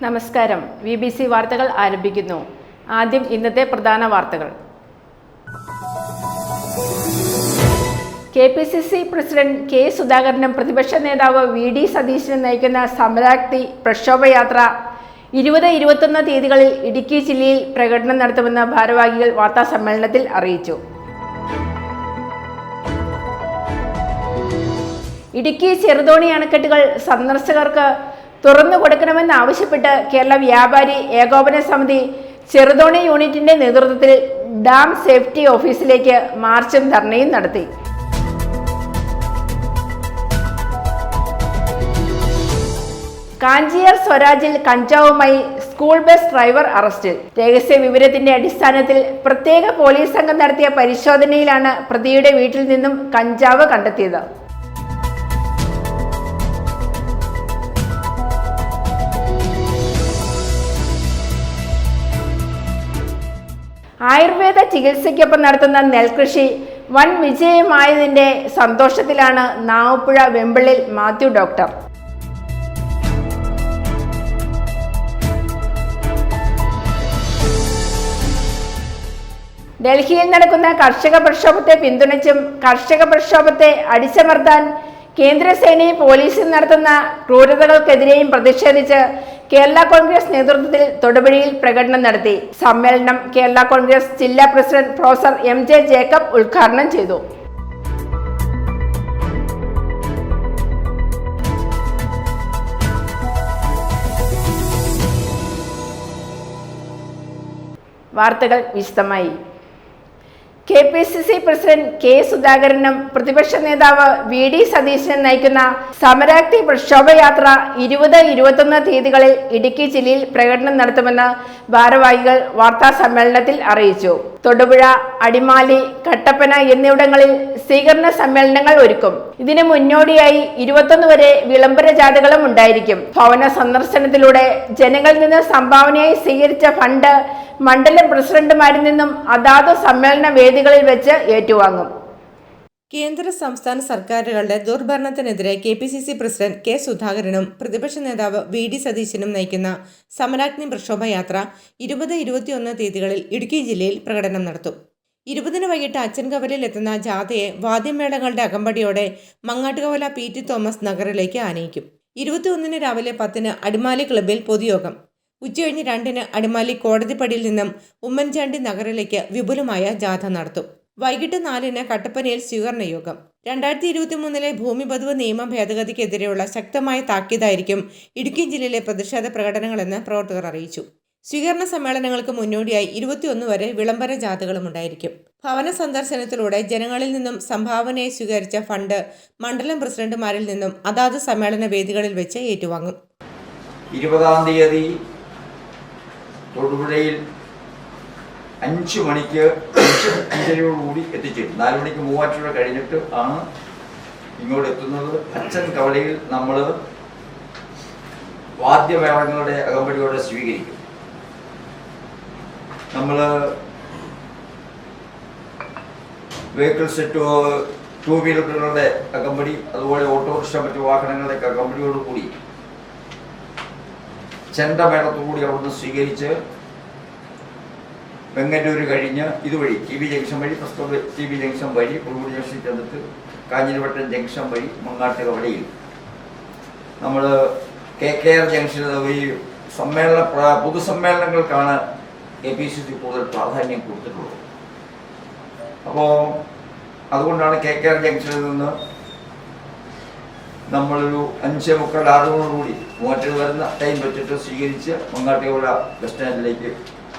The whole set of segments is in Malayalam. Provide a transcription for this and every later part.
നമസ്കാരം. VBC വാർത്തകൾ ആരംഭിക്കുന്നു. ആദ്യം ഇന്നത്തെ പ്രധാന വാർത്തകൾ. KPCC president K. സുധാകരനും പ്രതിപക്ഷ നേതാവ് VD സതീശനും നയിക്കുന്ന സമരാഗ്നി പ്രക്ഷോഭയാത്ര 20-21 തീയതികളിൽ ഇടുക്കി ജില്ലയിൽ പ്രകടനം നടത്തുമെന്ന് ഭാരവാഹികൾ വാർത്താസമ്മേളനത്തിൽ അറിയിച്ചു. ഇടുക്കി ചെറുതോണി അണക്കെട്ടുകൾ സന്ദർശകർക്ക് തുറന്നു കൊടുക്കണമെന്നാവശ്യപ്പെട്ട് കേരള വ്യാപാരി ഏകോപന സമിതി ചെറുതോണി യൂണിറ്റിന്റെ നേതൃത്വത്തിൽ ഡാം സേഫ്റ്റി ഓഫീസിലേക്ക് മാർച്ചും ധർണയും നടത്തി. കാഞ്ചിയാർ സ്വരാജിൽ കഞ്ചാവുമായി സ്കൂൾ ബസ് ഡ്രൈവർ അറസ്റ്റിൽ. രഹസ്യ വിവരത്തിന്റെ അടിസ്ഥാനത്തിൽ പ്രത്യേക പോലീസ് സംഘം നടത്തിയ പരിശോധനയിലാണ് പ്രതിയുടെ വീട്ടിൽ നിന്നും കഞ്ചാവ് കണ്ടെത്തിയത്. ആയുർവേദ ചികിത്സയ്ക്കൊപ്പം നടത്തുന്ന നെൽകൃഷി വൻ വിജയമായതിന്റെ സന്തോഷത്തിലാണ് നാവുപ്പുഴ വെമ്പിളിൽ മാത്യു ഡോക്ടർ. ഡൽഹിയിൽ നടക്കുന്ന കർഷക പ്രക്ഷോഭത്തെ പിന്തുണച്ചും കർഷക പ്രക്ഷോഭത്തെ അടിച്ചമർത്താൻ കേന്ദ്രസേനയും പോലീസും നടത്തുന്ന ക്രൂരതകൾക്കെതിരെയും പ്രതിഷേധിച്ച് കേരള കോൺഗ്രസ് നേതൃത്വത്തിൽ തൊടുപുഴയിൽ പ്രകടനം നടത്തി. സമ്മേളനം കേരള കോൺഗ്രസ് ജില്ലാ പ്രസിഡന്റ് പ്രൊഫസർ MJ ജേക്കബ് ഉദ്ഘാടനം ചെയ്തു. വാർത്തകൾ വിശദമായി. KPCC president K. സുധാകരനും പ്രതിപക്ഷ നേതാവ് VD സതീശനും നയിക്കുന്ന സമരാഗ്നി പ്രക്ഷോഭയാത്ര 20-21 തീയതികളിൽ ഇടുക്കി ജില്ലയിൽ പ്രകടനം നടത്തുമെന്ന് ഭാരവാഹികൾ വാർത്താ സമ്മേളനത്തിൽ അറിയിച്ചു. തൊടുപുഴ, അടിമാലി, കട്ടപ്പന എന്നിവിടങ്ങളിൽ സ്വീകരണ സമ്മേളനങ്ങൾ ഒരുക്കും. ഇതിനു മുന്നോടിയായി 21 വരെ വിളംബര ജാഥകളും ഉണ്ടായിരിക്കും. ഭവന സന്ദർശനത്തിലൂടെ ജനങ്ങളിൽ നിന്ന് സംഭാവനയായി സ്വീകരിച്ച ഫണ്ട് മണ്ഡലം പ്രസിഡന്റുമാരിൽ നിന്നും അതാത് സമ്മേളന വേദികളിൽ വെച്ച് ഏറ്റുവാങ്ങും. കേന്ദ്ര സംസ്ഥാന സർക്കാരുകളുടെ ദുർഭരണത്തിനെതിരെ KPCC പ്രസിഡന്റ് K. സുധാകരനും പ്രതിപക്ഷ നേതാവ് VD സതീശനും നയിക്കുന്ന സമരാഗ്നി പ്രക്ഷോഭയാത്ര 20-21 തീയതികളിൽ ഇടുക്കി ജില്ലയിൽ പ്രകടനം നടത്തും. 20 വൈകിട്ട് അച്ചൻകവലിൽ എത്തുന്ന ജാഥയെ വാദ്യമേളങ്ങളുടെ അകമ്പടിയോടെ മങ്ങാട്ടുകവല PT തോമസ് നഗറിലേക്ക് ആനയിക്കും. 21 രാവിലെ 10 അടിമാലി ക്ലബ്ബിൽ പൊതുയോഗം. ഉച്ചകഴിഞ്ഞ് 2 അടിമാലി കോടതിപ്പടിയിൽ നിന്നും ഉമ്മൻചാണ്ടി നഗറിലേക്ക് വിപുലമായ ജാഥ നടത്തും. വൈകിട്ട് 4 കട്ടപ്പനയിൽ സ്വീകരണ യോഗം. 2023 ഭൂമി പതിവ് നിയമ ഭേദഗതിക്കെതിരെയുള്ള ശക്തമായ താക്കീതായിരിക്കും ഇടുക്കി ജില്ലയിലെ പ്രതിഷേധ പ്രകടനങ്ങളെന്ന് പ്രവർത്തകർ അറിയിച്ചു. സ്വീകരണ സമ്മേളനങ്ങൾക്ക് മുന്നോടിയായി 21 വരെ വിളംബര ജാഥകളും ഉണ്ടായിരിക്കും. ഭവന സന്ദർശനത്തിലൂടെ ജനങ്ങളിൽ നിന്നും സംഭാവനയായി സ്വീകരിച്ച ഫണ്ട് മണ്ഡലം പ്രസിഡന്റുമാരിൽ നിന്നും അതാത് സമ്മേളന വേദികളിൽ വെച്ച് ഏറ്റുവാങ്ങും. 20 തീയതി തൊടുപുഴയിൽ 5 മണിക്ക് 5:5 എത്തിച്ചേരും. 4 മണിക്ക് മൂവാറ്റുപുഴ കഴിഞ്ഞിട്ട് ആണ് ഇങ്ങോട്ട് എത്തുന്നത്. അച്ഛൻ കവലയിൽ നമ്മൾ വാദ്യമേളങ്ങളുടെ അകമ്പടിയോടെ സ്വീകരിക്കും. നമ്മൾ വെഹിക്കിൾസ് ടൂ വീലറുകളുടെ അകമ്പടി, അതുപോലെ ഓട്ടോറിക്ഷ മറ്റു വാഹനങ്ങളുടെ അകമ്പടിയോടുകൂടി ചെണ്ടമേളത്തോടുകൂടി അവിടുന്ന് സ്വീകരിച്ച് വെങ്ങന്നൂർ കഴിഞ്ഞ് ഇതുവഴി TB ജംഗ്ഷൻ വഴി TB ജംഗ്ഷൻ വഴി പുതുപ്പള്ളി ജംഗ്ഷനിൽ ചെന്നിട്ട് കാഞ്ഞിരവട്ടം ജംഗ്ഷൻ വഴി മങ്ങാട്ടുകവലയിൽ നമ്മൾ KKR ജംഗ്ഷനിൽ ഈ പൊതുസമ്മേളനങ്ങൾക്കാണ് KPCC കൂടുതൽ പ്രാധാന്യം കൊടുത്തിട്ടുള്ളത്. അപ്പോൾ അതുകൊണ്ടാണ് KKR ജംഗ്ഷനിൽ നിന്ന് നമ്മളൊരു 5:45-6 മൂവാറ്റുപുഴ വരുന്ന ടൈം വെച്ചിട്ട് സ്വീകരിച്ച് മങ്ങാട്ടുകവല ബസ് സ്റ്റാൻഡിലേക്ക്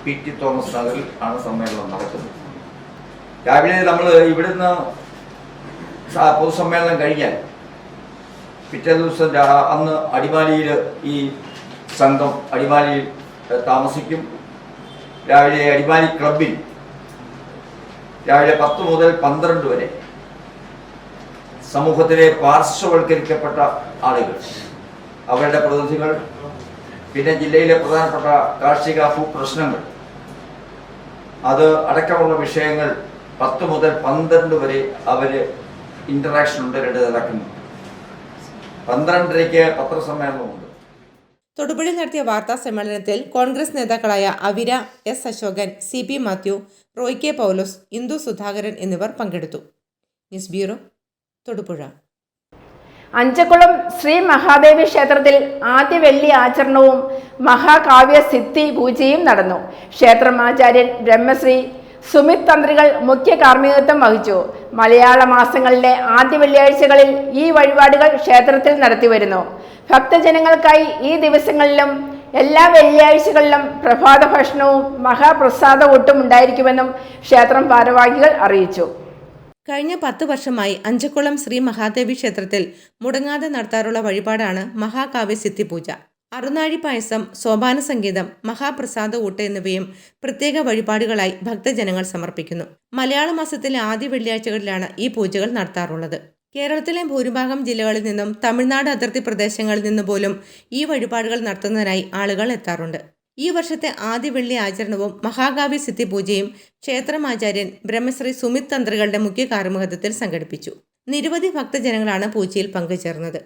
PT തോമസ് നഗറിൽ ആണ് സമ്മേളനം നടക്കുന്നത്. രാവിലെ നമ്മൾ ഇവിടുന്ന് പൊതുസമ്മേളനം കഴിഞ്ഞാൽ പിറ്റേ ദിവസം അന്ന് അടിമാലിയിൽ ഈ സംഘം അടിമാലിയിൽ താമസിക്കും. രാവിലെ അടിമാലി ക്ലബ്ബിൽ രാവിലെ 10 മുതൽ 12 വരെ സമൂഹത്തിലെ പാർശ്വവൽക്കരിക്കപ്പെട്ട ആളുകൾ, അവരുടെ പ്രതിനിധികൾ, പിന്നെ ജില്ലയിലെ പ്രധാനപ്പെട്ട കാർഷിക ഭൂപ്രശ്നങ്ങൾ, അത് അടക്കമുള്ള വിഷയങ്ങൾ 10 മുതൽ 12 വരെ അവർ ഇന്ററാക്ഷൻ ഉണ്ട്. 2 നടക്കുന്നു. 12:30 പത്രസമ്മേളനമുണ്ട്. തൊടുപുഴയിൽ നടത്തിയ വാർത്താ സമ്മേളനത്തിൽ കോൺഗ്രസ് നേതാക്കളായ Avira S Ashokan, CP Mathew, Roy K Paulose, Indu Sudhakaran എന്നിവർ പങ്കെടുത്തു. News bureau, Thodupuzha. അഞ്ചക്കുളം ശ്രീ മഹാദേവി ക്ഷേത്രത്തിൽ ആദ്യ വെള്ളി ആചരണവും മഹാകാവ്യ സിദ്ധി പൂജയും നടന്നു. ക്ഷേത്രമാചാര്യൻ ബ്രഹ്മശ്രീ സുമിത് തന്ത്രികൾ മുഖ്യ കാർമ്മികത്വം വഹിച്ചു. മലയാള മാസങ്ങളിലെ ആദ്യ വെള്ളിയാഴ്ചകളിൽ ഈ വഴിപാടുകൾ ക്ഷേത്രത്തിൽ നടത്തിവരുന്നു. ഭക്തജനങ്ങൾക്കായി ഈ ദിവസങ്ങളിലും എല്ലാ വെള്ളിയാഴ്ചകളിലും പ്രഭാത ഭക്ഷണവും മഹാപ്രസാദ ഊട്ടും ഉണ്ടായിരിക്കുമെന്നും ക്ഷേത്രം ഭാരവാഹികൾ അറിയിച്ചു. കഴിഞ്ഞ 10 വർഷമായി അഞ്ചക്കുളം ശ്രീ മഹാദേവി ക്ഷേത്രത്തിൽ മുടങ്ങാതെ നടത്താറുള്ള വഴിപാടാണ് മഹാകാവ്യ സിദ്ധി പൂജ. അറുനാഴി പായസം, സോപാന സംഗീതം, മഹാപ്രസാദ ഊട്ട് എന്നിവയും പ്രത്യേക വഴിപാടുകളായി ഭക്തജനങ്ങൾ സമർപ്പിക്കുന്നു. മലയാള മാസത്തിലെ ആദ്യ വെള്ളിയാഴ്ചകളിലാണ് ഈ പൂജകൾ നടത്താറുള്ളത്. കേരളത്തിലെ ഭൂരിഭാഗം ജില്ലകളിൽ നിന്നും തമിഴ്നാട് അതിർത്തി പ്രദേശങ്ങളിൽ നിന്ന് പോലും ഈ വഴിപാടുകൾ നടത്തുന്നതിനായി ആളുകൾ എത്താറുണ്ട്. ഈ വർഷത്തെ ആദ്യ വെള്ളി ആചരണവും മഹാകാവ്യ സിദ്ധി പൂജയും ക്ഷേത്രമാചാര്യൻ ബ്രഹ്മശ്രീ സുമിത് തന്ത്രികളുടെ മുഖ്യ കാർമ്മികത്വത്തിൽ സംഘടിപ്പിച്ചു. നിരവധി ഭക്തജനങ്ങളാണ് പൂജയിൽ പങ്കുചേർന്നത്.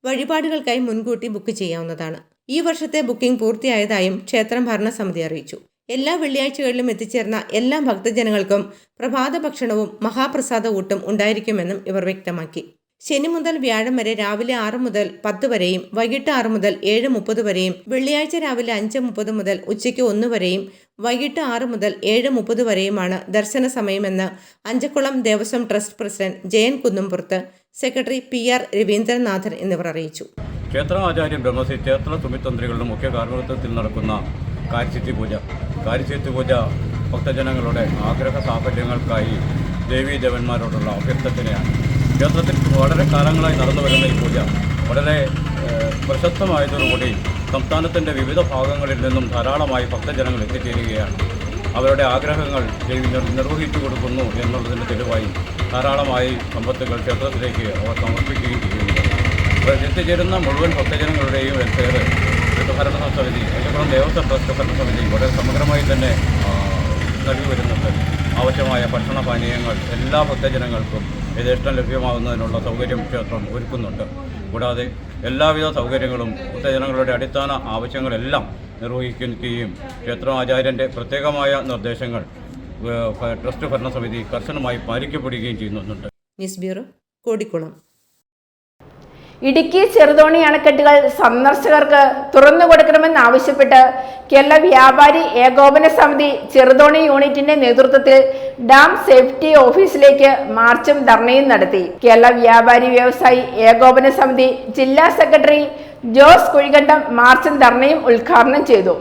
വഴിപാടുകൾക്കായി മുൻകൂട്ടി ബുക്ക് ചെയ്യാവുന്നതാണ്. ഈ വർഷത്തെ ബുക്കിംഗ് പൂർത്തിയായതായും ക്ഷേത്രം ഭരണസമിതി അറിയിച്ചു. എല്ലാ വെള്ളിയാഴ്ചകളിലും എത്തിച്ചേർന്ന എല്ലാ ഭക്തജനങ്ങൾക്കും പ്രഭാത ഭക്ഷണവും മഹാപ്രസാദ ഊട്ടും ഉണ്ടായിരിക്കുമെന്നും ഇവർ വ്യക്തമാക്കി. ശനി മുതൽ വ്യാഴം വരെ രാവിലെ 6 മുതൽ 10 വരെയും വൈകിട്ട് 6 മുതൽ 7:30 വരെയും, വെള്ളിയാഴ്ച രാവിലെ 5:30 മുതൽ ഉച്ചയ്ക്ക് 1 വരെയും വൈകിട്ട് 6 മുതൽ 7:30 വരെയുമാണ് ദർശന സമയമെന്ന് Anchakkulam Devaswom trust president Jayan Kunnumpurath, secretary PR Raveendranathan എന്നിവർ അറിയിച്ചു. ക്ഷേത്രാചാര്യൻ ബ്രഹ്മശ്രീ ക്ഷേത്ര സുമിത് തന്ത്രികളുടെ മുഖ്യ കാർമ്മികത്വത്തിൽ നടക്കുന്ന കാര്യസിദ്ധി പൂജ ഭക്തജനങ്ങളുടെ ആഗ്രഹ സാഫല്യങ്ങൾക്കായി ദേവീദേവന്മാരോടുള്ള അഭ്യർത്ഥനയാണ്. ക്ഷേത്രത്തിൽ വളരെ കാലങ്ങളായി നടന്നു വരുന്ന ഈ പൂജ വളരെ പ്രശസ്തമായതോടുകൂടി സംസ്ഥാനത്തിൻ്റെ വിവിധ ഭാഗങ്ങളിൽ നിന്നും ധാരാളമായി ഭക്തജനങ്ങൾ എത്തിച്ചേരുകയാണ്. അവരുടെ ആഗ്രഹങ്ങൾ ദേവി നിർവഹിച്ചു കൊടുക്കുന്നു എന്നുള്ളതിൻ്റെ തെളിവായി ധാരാളമായി സമ്പത്തുകൾ ക്ഷേത്രത്തിലേക്ക് അവർ സമർപ്പിക്കുകയും ചെയ്യുന്നുണ്ട്. എത്തിച്ചേരുന്ന മുഴുവൻ ഭക്തജനങ്ങളുടെയും വെൽഫെയർ ഭരണസമിതി, അഞ്ചക്കുളം ദേവസ്വം ട്രസ്റ്റ് ഭരണസമിതി വളരെ സമഗ്രമായി തന്നെ നൽകി വരുന്നുണ്ട്. ആവശ്യമായ ഭക്ഷണപാനീയങ്ങൾ എല്ലാ ഭക്തജനങ്ങൾക്കും യഥേഷ്ടം ലഭ്യമാകുന്നതിനുള്ള സൗകര്യം ക്ഷേത്രം ഒരുക്കുന്നുണ്ട്. കൂടാതെ എല്ലാവിധ സൗകര്യങ്ങളും ഭക്തജനങ്ങളുടെ അടിസ്ഥാന ആവശ്യങ്ങളെല്ലാം നിർവഹിക്കുകയും ക്ഷേത്രാചാര്യൻ്റെ പ്രത്യേകമായ നിർദ്ദേശങ്ങൾ ട്രസ്റ്റ് ഭരണസമിതി കർശനമായി പാലിക്കപ്പെടുകയും ചെയ്യുന്നുണ്ട്. News bureau, Kodikkulam. ഇടുക്കി ചെറുതോണി അണക്കെട്ടുകൾ സന്ദർശകർക്ക് തുറന്നുകൊടുക്കണമെന്നാവശ്യപ്പെട്ട് കേരള വ്യാപാരി ഏകോപന സമിതി ചെറുതോണി യൂണിറ്റിന്റെ നേതൃത്വത്തിൽ ഡാം സേഫ്റ്റി ഓഫീസിലേക്ക് മാർച്ചും ധർണയും നടത്തി. കേരള വ്യാപാരി വ്യവസായി ഏകോപന സമിതി ജില്ലാ സെക്രട്ടറി ജോസ് കുഴികണ്ടം മാർച്ചും ധർണയും ഉദ്ഘാടനം ചെയ്തു.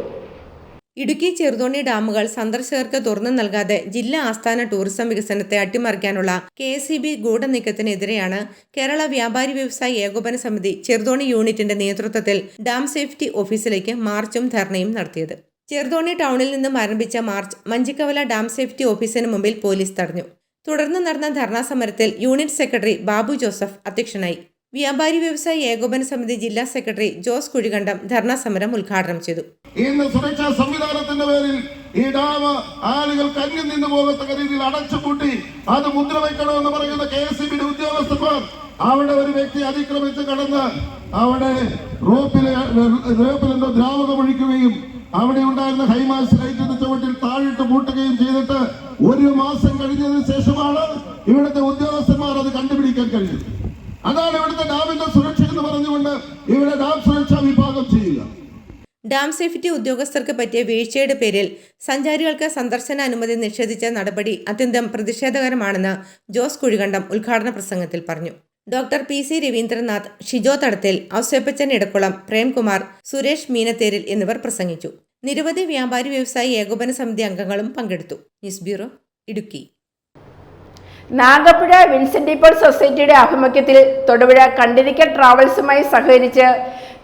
ഇടുക്കി ചെറുതോണി ഡാമുകൾ സന്ദർശകർക്ക് തുറന്നു നൽകാതെ ജില്ലാ ആസ്ഥാന ടൂറിസം വികസനത്തെ അട്ടിമറിക്കാനുള്ള KSEB ഗൂഢനീക്കത്തിനെതിരെയാണ് കേരള വ്യാപാരി വ്യവസായി ഏകോപന സമിതി ചെറുതോണി യൂണിറ്റിന്റെ നേതൃത്വത്തിൽ ഡാം സേഫ്റ്റി ഓഫീസിലേക്ക് മാർച്ചും ധർണയും നടത്തിയത്. ചെറുതോണി ടൗണിൽ നിന്നും ആരംഭിച്ച മാർച്ച് മഞ്ചിക്കവല ഡാം സേഫ്റ്റി ഓഫീസിന് മുമ്പിൽ പോലീസ് തടഞ്ഞു. തുടർന്ന് നടന്ന ധർണാ സമരത്തിൽ യൂണിറ്റ് സെക്രട്ടറി ബാബു ജോസഫ് അധ്യക്ഷനായി. വ്യാപാരി വ്യവസായി ഏകോപന സമിതി ജില്ലാ സെക്രട്ടറി ജോസ് കുഴികണ്ടം ധർണാ സമരം ഉദ്ഘാടനം ചെയ്തു. ഇന്ന് സുരക്ഷാ സംവിധാനത്തിന്റെ പേരിൽ ഈ ഡാം ആളുകൾക്ക് അന്യം നിന്ന് പോകത്തക്ക രീതിയിൽ അടച്ചുപൂട്ടി അത് മുദ്രവെക്കണമെന്ന് പറയുന്ന KSEB ഉദ്യോഗസ്ഥന്മാർ അവിടെ ഒരു വ്യക്തി അതിക്രമിച്ച് കടന്ന് അവിടെ റോപ്പിലെന്തോ ദ്രാവകം ഒഴിക്കുകയും അവിടെ ഉണ്ടായിരുന്ന ഹൈമാസ് ലൈറ്റിന്റെ ചുവട്ടിൽ താഴിട്ട് പൂട്ടുകയും ചെയ്തിട്ട് 1 മാസം കഴിഞ്ഞതിന് ശേഷമാണ് ഇവിടുത്തെ ഉദ്യോഗസ്ഥന്മാർ അത് കണ്ടുപിടിക്കാൻ കഴിഞ്ഞത്. അതാണ് ഇവിടുത്തെ ഡാമിന്റെ സുരക്ഷ എന്ന് പറഞ്ഞുകൊണ്ട് ഇവിടെ ഡാം സുരക്ഷാ വിഭാഗം ചെയ്യുക. ഡാം സേഫ്റ്റി ഉദ്യോഗസ്ഥർക്ക് പറ്റിയ വീഴ്ചയുടെ പേരിൽ സഞ്ചാരികൾക്ക് സന്ദർശന അനുമതി നിഷേധിച്ച നടപടി അത്യന്തം പ്രതിഷേധകരമാണെന്ന് ജോസ് കുഴികണ്ടം ഉദ്ഘാടന പ്രസംഗത്തിൽ പറഞ്ഞു. ഡോക്ടർ PC രവീന്ദ്രനാഥ്, ഷിജോ തടത്തിൽ, ഔസേപ്പച്ചൻ ഇടക്കുളം, പ്രേംകുമാർ, സുരേഷ് മീനത്തേരിൽ എന്നിവർ പ്രസംഗിച്ചു. നിരവധി വ്യാപാരി വ്യവസായി ഏകോപന സമിതി അംഗങ്ങളും പങ്കെടുത്തു. News bureau, Idukki. Nagappuzha Vincent de Paul സൊസൈറ്റിയുടെ ആഭിമുഖ്യത്തിൽ തൊടുപുഴ കണ്ടിരിക്കൽ ട്രാവൽസുമായി സഹകരിച്ച്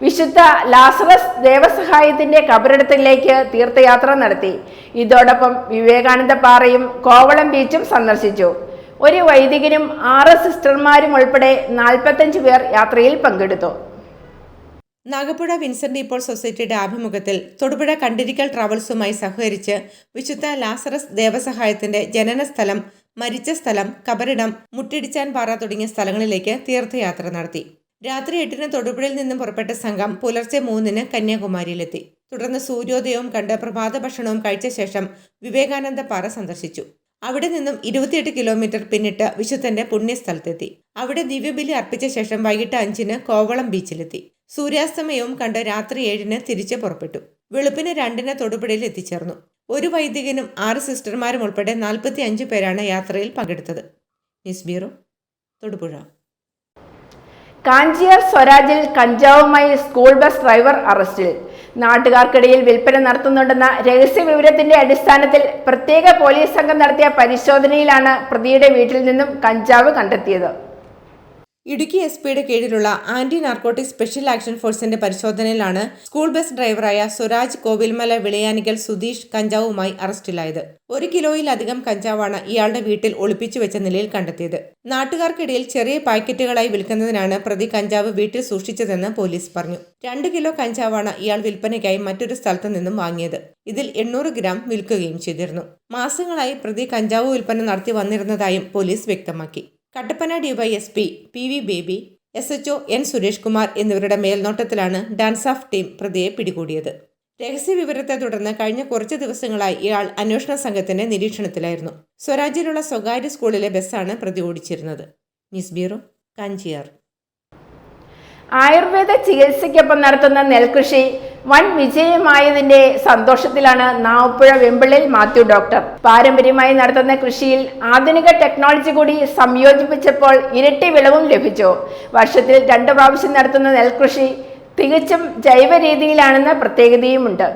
വിശുദ്ധ ലാസറസ് ദേവസഹായത്തിന്റെ കബറിടത്തിലേക്ക് തീർത്ഥയാത്ര നടത്തി. ഇതോടൊപ്പം വിവേകാനന്ദ പാറയും കോവളം ബീച്ചും സന്ദർശിച്ചു. ഒരു വൈദികനും 6 സിസ്റ്റർമാരും ഉൾപ്പെടെ 45 പേർ യാത്രയിൽ പങ്കെടുത്തു. നാഗപ്പുഴ വിൻസെന്റ് ഡി പോൾ സൊസൈറ്റിയുടെ ആഭിമുഖ്യത്തിൽ തൊടുപുഴ കണ്ടിരിക്കൽ ട്രാവൽസുമായി സഹകരിച്ച് വിശുദ്ധ ലാസറസ് ദേവസഹായത്തിന്റെ ജനനസ്ഥലം, മരിച്ച സ്ഥലം, കബറിടം, മുട്ടിടിച്ചാൻ പാറ തുടങ്ങിയ സ്ഥലങ്ങളിലേക്ക് തീർത്ഥയാത്ര നടത്തി. രാത്രി 8-ന് തൊടുപുഴയിൽ നിന്നും പുറപ്പെട്ട സംഘം പുലർച്ചെ 3-ന് കന്യാകുമാരിയിലെത്തി. തുടർന്ന് സൂര്യോദയവും കണ്ട് പ്രഭാത ഭക്ഷണവും കഴിച്ച ശേഷം വിവേകാനന്ദ പാറ സന്ദർശിച്ചു. അവിടെ നിന്നും 28 കിലോമീറ്റർ പിന്നിട്ട് വിശുദ്ധന്റെ പുണ്യസ്ഥലത്തെത്തി. അവിടെ ദിവ്യബലി അർപ്പിച്ച ശേഷം വൈകിട്ട് 5-ന് കോവളം ബീച്ചിലെത്തി. സൂര്യാസ്തമയവും കണ്ട് രാത്രി 7-ന് തിരിച്ച് പുറപ്പെട്ടു. വെളുപ്പിന് 2-ന് തൊടുപുഴയിൽ എത്തിച്ചേർന്നു. ഒരു വൈദികനും 6 സിസ്റ്റർമാരും ഉൾപ്പെടെ 45 പേരാണ് യാത്രയിൽ പങ്കെടുത്തത്. News bureau, Thodupuzha. കാഞ്ചിയാർ സ്വരാജിൽ കഞ്ചാവുമായി സ്കൂൾ ബസ് ഡ്രൈവർ അറസ്റ്റിൽ. നാട്ടുകാർക്കിടയിൽ വിൽപ്പന നടത്തുന്നുണ്ടെന്ന രഹസ്യ വിവരത്തിന്റെ അടിസ്ഥാനത്തിൽ പ്രത്യേക പോലീസ് സംഘം നടത്തിയ പരിശോധനയിലാണ് പ്രതിയുടെ വീട്ടിൽ നിന്നും കഞ്ചാവ് കണ്ടെത്തിയത്. ഇടുക്കി SP-യുടെ കീഴിലുള്ള ആന്റി നാർക്കോട്ടിക് സ്പെഷ്യൽ ആക്ഷൻ ഫോഴ്സിന്റെ പരിശോധനയിലാണ് സ്കൂൾ ബസ് ഡ്രൈവറായ സ്വരാജ് കോവിൽമല വിളയാനിക്കൽ സുധീഷ് കഞ്ചാവുമായി അറസ്റ്റിലായത്. 1 കിലോയിലധികം കഞ്ചാവാണ് ഇയാളുടെ വീട്ടിൽ ഒളിപ്പിച്ചു വെച്ച നിലയിൽ കണ്ടെത്തിയത്. നാട്ടുകാർക്കിടയിൽ ചെറിയ പാക്കറ്റുകളായി വിൽക്കുന്നതിനാണ് പ്രതി കഞ്ചാവ് വീട്ടിൽ സൂക്ഷിച്ചതെന്ന് പോലീസ് പറഞ്ഞു. 2 കിലോ കഞ്ചാവാണ് ഇയാൾ വിൽപ്പനയ്ക്കായി മറ്റൊരു സ്ഥലത്തു നിന്നും വാങ്ങിയത്. ഇതിൽ 800 ഗ്രാം വിൽക്കുകയും ചെയ്തിരുന്നു. മാസങ്ങളായി പ്രതി കഞ്ചാവ് വിൽപ്പന നടത്തി വന്നിരുന്നതായും പോലീസ് വ്യക്തമാക്കി. Kattappana DYSP PV baby, SHO N Suresh Kumar എന്നിവരുടെ മേൽനോട്ടത്തിലാണ് ഡാൻസ് ഓഫ് ടീം പ്രതിയെ പിടികൂടിയത്. രഹസ്യ വിവരത്തെ തുടർന്ന് കഴിഞ്ഞ കുറച്ച് ദിവസങ്ങളായി ഇയാൾ അന്വേഷണ സംഘത്തിന്റെ നിരീക്ഷണത്തിലായിരുന്നു. സ്വരാജിലുള്ള സ്വകാര്യ സ്കൂളിലെ ബസ്സാണ് പ്രതി ഓടിച്ചിരുന്നത്. News bureau, Kanchiyar. ആയുർവേദ ചികിത്സയ്ക്കൊപ്പം നടത്തുന്ന നെൽകൃഷി വൻ വിജയമായതിന്റെ സന്തോഷത്തിലാണ് നാവപ്പുഴ വെമ്പിളിൽ മാത്യു ഡോക്ടർ. പാരമ്പര്യമായി നടത്തുന്ന കൃഷിയിൽ ആധുനിക ടെക്നോളജി കൂടി സംയോജിപ്പിച്ചപ്പോൾ ഇരട്ടി വിളവും ലഭിച്ചു. വർഷത്തിൽ 2 പ്രാവശ്യം നടത്തുന്ന നെൽകൃഷി തികച്ചും ജൈവ രീതിയിലാണെന്ന പ്രത്യേകതയുമുണ്ട്.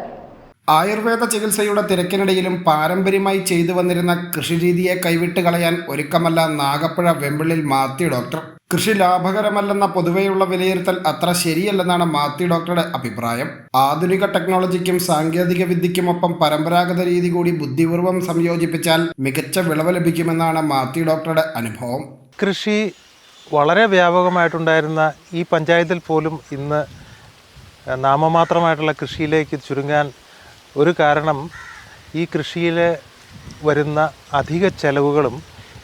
ആയുർവേദ ചികിത്സയുടെ തിരക്കിനിടയിലും പാരമ്പര്യമായി ചെയ്തു വന്നിരുന്ന കൃഷിരീതിയെ കൈവിട്ട് കളയാൻ ഒരുക്കമല്ല നാഗപ്പുഴ വെമ്പിളിൽ മാത്യു ഡോക്ടർ. കൃഷി ലാഭകരമല്ലെന്ന പൊതുവെയുള്ള വിലയിരുത്തൽ അത്ര ശരിയല്ലെന്നാണ് മാത്യു ഡോക്ടറുടെ അഭിപ്രായം. ആധുനിക ടെക്നോളജിക്കും സാങ്കേതിക വിദ്യയ്ക്കുമൊപ്പം പരമ്പരാഗത രീതി കൂടി ബുദ്ധിപൂർവ്വം സംയോജിപ്പിച്ചാൽ മികച്ച വിളവ് ലഭിക്കുമെന്നാണ് മാത്യു ഡോക്ടറുടെ അനുഭവം. കൃഷി വളരെ വ്യാപകമായിട്ടുണ്ടായിരുന്ന ഈ പഞ്ചായത്തിൽ പോലും ഇന്ന് നാമമാത്രമായിട്ടുള്ള കൃഷിയിലേക്ക് ചുരുങ്ങാൻ ഒരു കാരണം ഈ കൃഷിയിൽ വരുന്ന അധിക ചെലവുകളും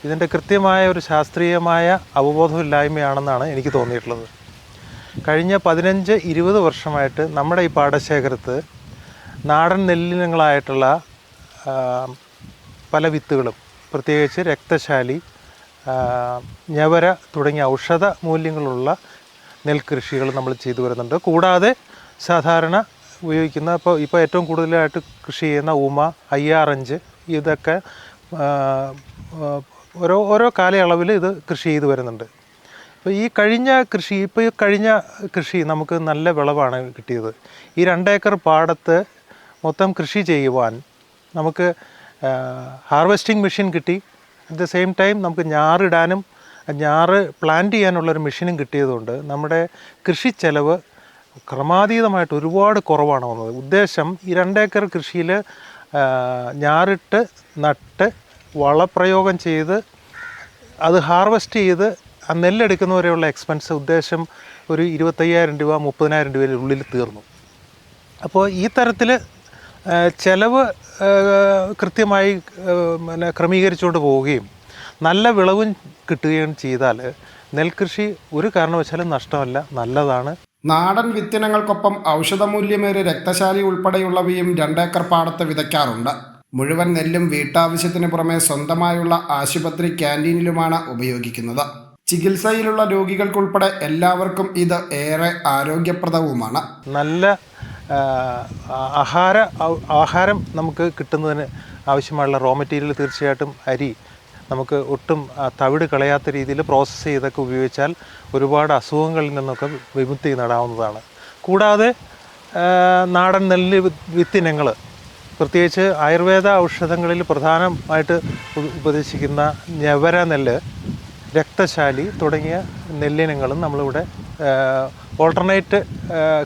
ഇതിൻ്റെ കൃത്യമായ ഒരു ശാസ്ത്രീയമായ അവബോധമില്ലായ്മയാണെന്നാണ് എനിക്ക് തോന്നിയിട്ടുള്ളത്. കഴിഞ്ഞ 15-20 വർഷമായിട്ട് നമ്മുടെ ഈ പാടശേഖരത്ത് നാടൻ നെല്ലിനങ്ങളായിട്ടുള്ള പല വിത്തുകളും, പ്രത്യേകിച്ച് രക്തശാലി, ഞവര തുടങ്ങിയ ഔഷധ മൂല്യങ്ങളുള്ള നെൽകൃഷികൾ നമ്മൾ ചെയ്തു വരുന്നുണ്ട്. കൂടാതെ സാധാരണ ഉപയോഗിക്കുന്ന ഇപ്പോൾ ഏറ്റവും കൂടുതലായിട്ട് കൃഷി ചെയ്യുന്ന ഉമ, IR5 ഇതൊക്കെ ഓരോ കാലയളവിൽ ഇത് കൃഷി ചെയ്തു വരുന്നുണ്ട്. ഇപ്പോൾ ഈ കഴിഞ്ഞ കൃഷി നമുക്ക് നല്ല വിളവാണ് കിട്ടിയത്. ഈ 2 ഏക്കർ പാടത്ത് മൊത്തം കൃഷി ചെയ്യുവാൻ നമുക്ക് ഹാർവെസ്റ്റിംഗ് മെഷീൻ കിട്ടി. അറ്റ് ദ സെയിം ടൈം നമുക്ക് ഞാറിടാനും ഞാറ് പ്ലാന്റ് ചെയ്യാനുള്ളൊരു മെഷീനും കിട്ടിയതുകൊണ്ട് നമ്മുടെ കൃഷി ചെലവ് ക്രമാതീതമായിട്ട് ഒരുപാട് കുറവാണ് വന്നത്. ഉദ്ദേശം ഈ 2 ഏക്കർ കൃഷിയിൽ ഞാറിട്ട് നട്ട് വളപ്രയോഗം ചെയ്ത് അത് ഹാർവെസ്റ്റ് ചെയ്ത് ആ നെല്ലെടുക്കുന്നവരെയുള്ള എക്സ്പെൻസ് ഉദ്ദേശം ഒരു 25,000 രൂപ 30,000 രൂപയിലുള്ളിൽ തീർന്നു. അപ്പോൾ ഈ തരത്തിൽ ചെലവ് കൃത്യമായി ക്രമീകരിച്ചുകൊണ്ട് പോവുകയും നല്ല വിളവും കിട്ടുകയും ചെയ്താൽ നെൽകൃഷി ഒരു കാരണവശാലും നഷ്ടമല്ല, നല്ലതാണ്. നാടൻ വിത്തിനങ്ങൾക്കൊപ്പം ഔഷധമൂല്യമേറിയ രക്തശാലി ഉൾപ്പെടെയുള്ളവയും 2 ഏക്കർ പാടത്ത് വിതയ്ക്കാറുണ്ട്. മുഴുവൻ നെല്ലും വീട്ടാവശ്യത്തിന് പുറമെ സ്വന്തമായുള്ള ആശുപത്രി ക്യാൻറ്റീനിലുമാണ് ഉപയോഗിക്കുന്നത്. ചികിത്സയിലുള്ള രോഗികൾക്കുൾപ്പെടെ എല്ലാവർക്കും ഇത് ഏറെ ആരോഗ്യപ്രദവുമാണ്. നല്ല ആഹാരം നമുക്ക് കിട്ടുന്നതിന് ആവശ്യമായുള്ള റോ മെറ്റീരിയൽ തീർച്ചയായിട്ടും അരി നമുക്ക് ഒട്ടും തവിട് കളയാത്ത രീതിയിൽ പ്രോസസ്സ് ചെയ്തൊക്കെ ഉപയോഗിച്ചാൽ ഒരുപാട് അസുഖങ്ങളിൽ നിന്നൊക്കെ വിമുക്തി നേടാവുന്നതാണ്. കൂടാതെ നാടൻ നെല്ല് വിത്തിനങ്ങൾ, പ്രത്യേകിച്ച് ആയുർവേദ ഔഷധങ്ങളിൽ പ്രധാനമായിട്ട് ഉപദേശിക്കുന്ന ഞവര നെല്ല്, രക്തശാലി തുടങ്ങിയ നെല്ലിനങ്ങളും നമ്മളിവിടെ ഓൾട്ടർനേറ്റ്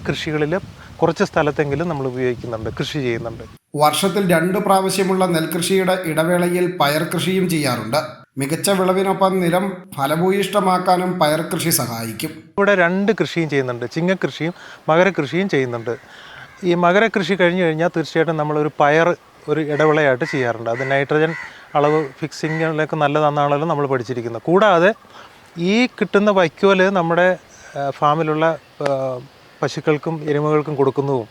കൃഷികളിൽ കുറച്ച് സ്ഥലത്തെങ്കിലും നമ്മൾ ഉപയോഗിക്കുന്നുണ്ട്, കൃഷി ചെയ്യുന്നുണ്ട്. വർഷത്തിൽ 2 പ്രാവശ്യമുള്ള നെൽകൃഷിയുടെ ഇടവേളയിൽ പയർ കൃഷിയും ചെയ്യാറുണ്ട്. മികച്ച വിളവിനൊപ്പം നിലം ഫലഭൂയിഷ്ടമാക്കാനും പയർ കൃഷി സഹായിക്കും. ഇവിടെ 2 കൃഷിയും ചെയ്യുന്നുണ്ട്, ചിങ്ങക്കൃഷിയും മകരകൃഷിയും ചെയ്യുന്നുണ്ട്. ഈ മകരകൃഷി കഴിഞ്ഞ് കഴിഞ്ഞാൽ തീർച്ചയായിട്ടും നമ്മളൊരു പയർ ഒരു ഇടവിളയായിട്ട് ചെയ്യാറുണ്ട്. അത് നൈട്രജൻ അളവ് ഫിക്സിങ്ങിലൊക്കെ നല്ലതാണെന്നാണല്ലോ നമ്മൾ പഠിച്ചിരിക്കുന്നത്. കൂടാതെ ഈ കിട്ടുന്ന വൈക്കോല് നമ്മുടെ ഫാമിലുള്ള പശുക്കൾക്കും എരുമകൾക്കും കൊടുക്കുന്നതും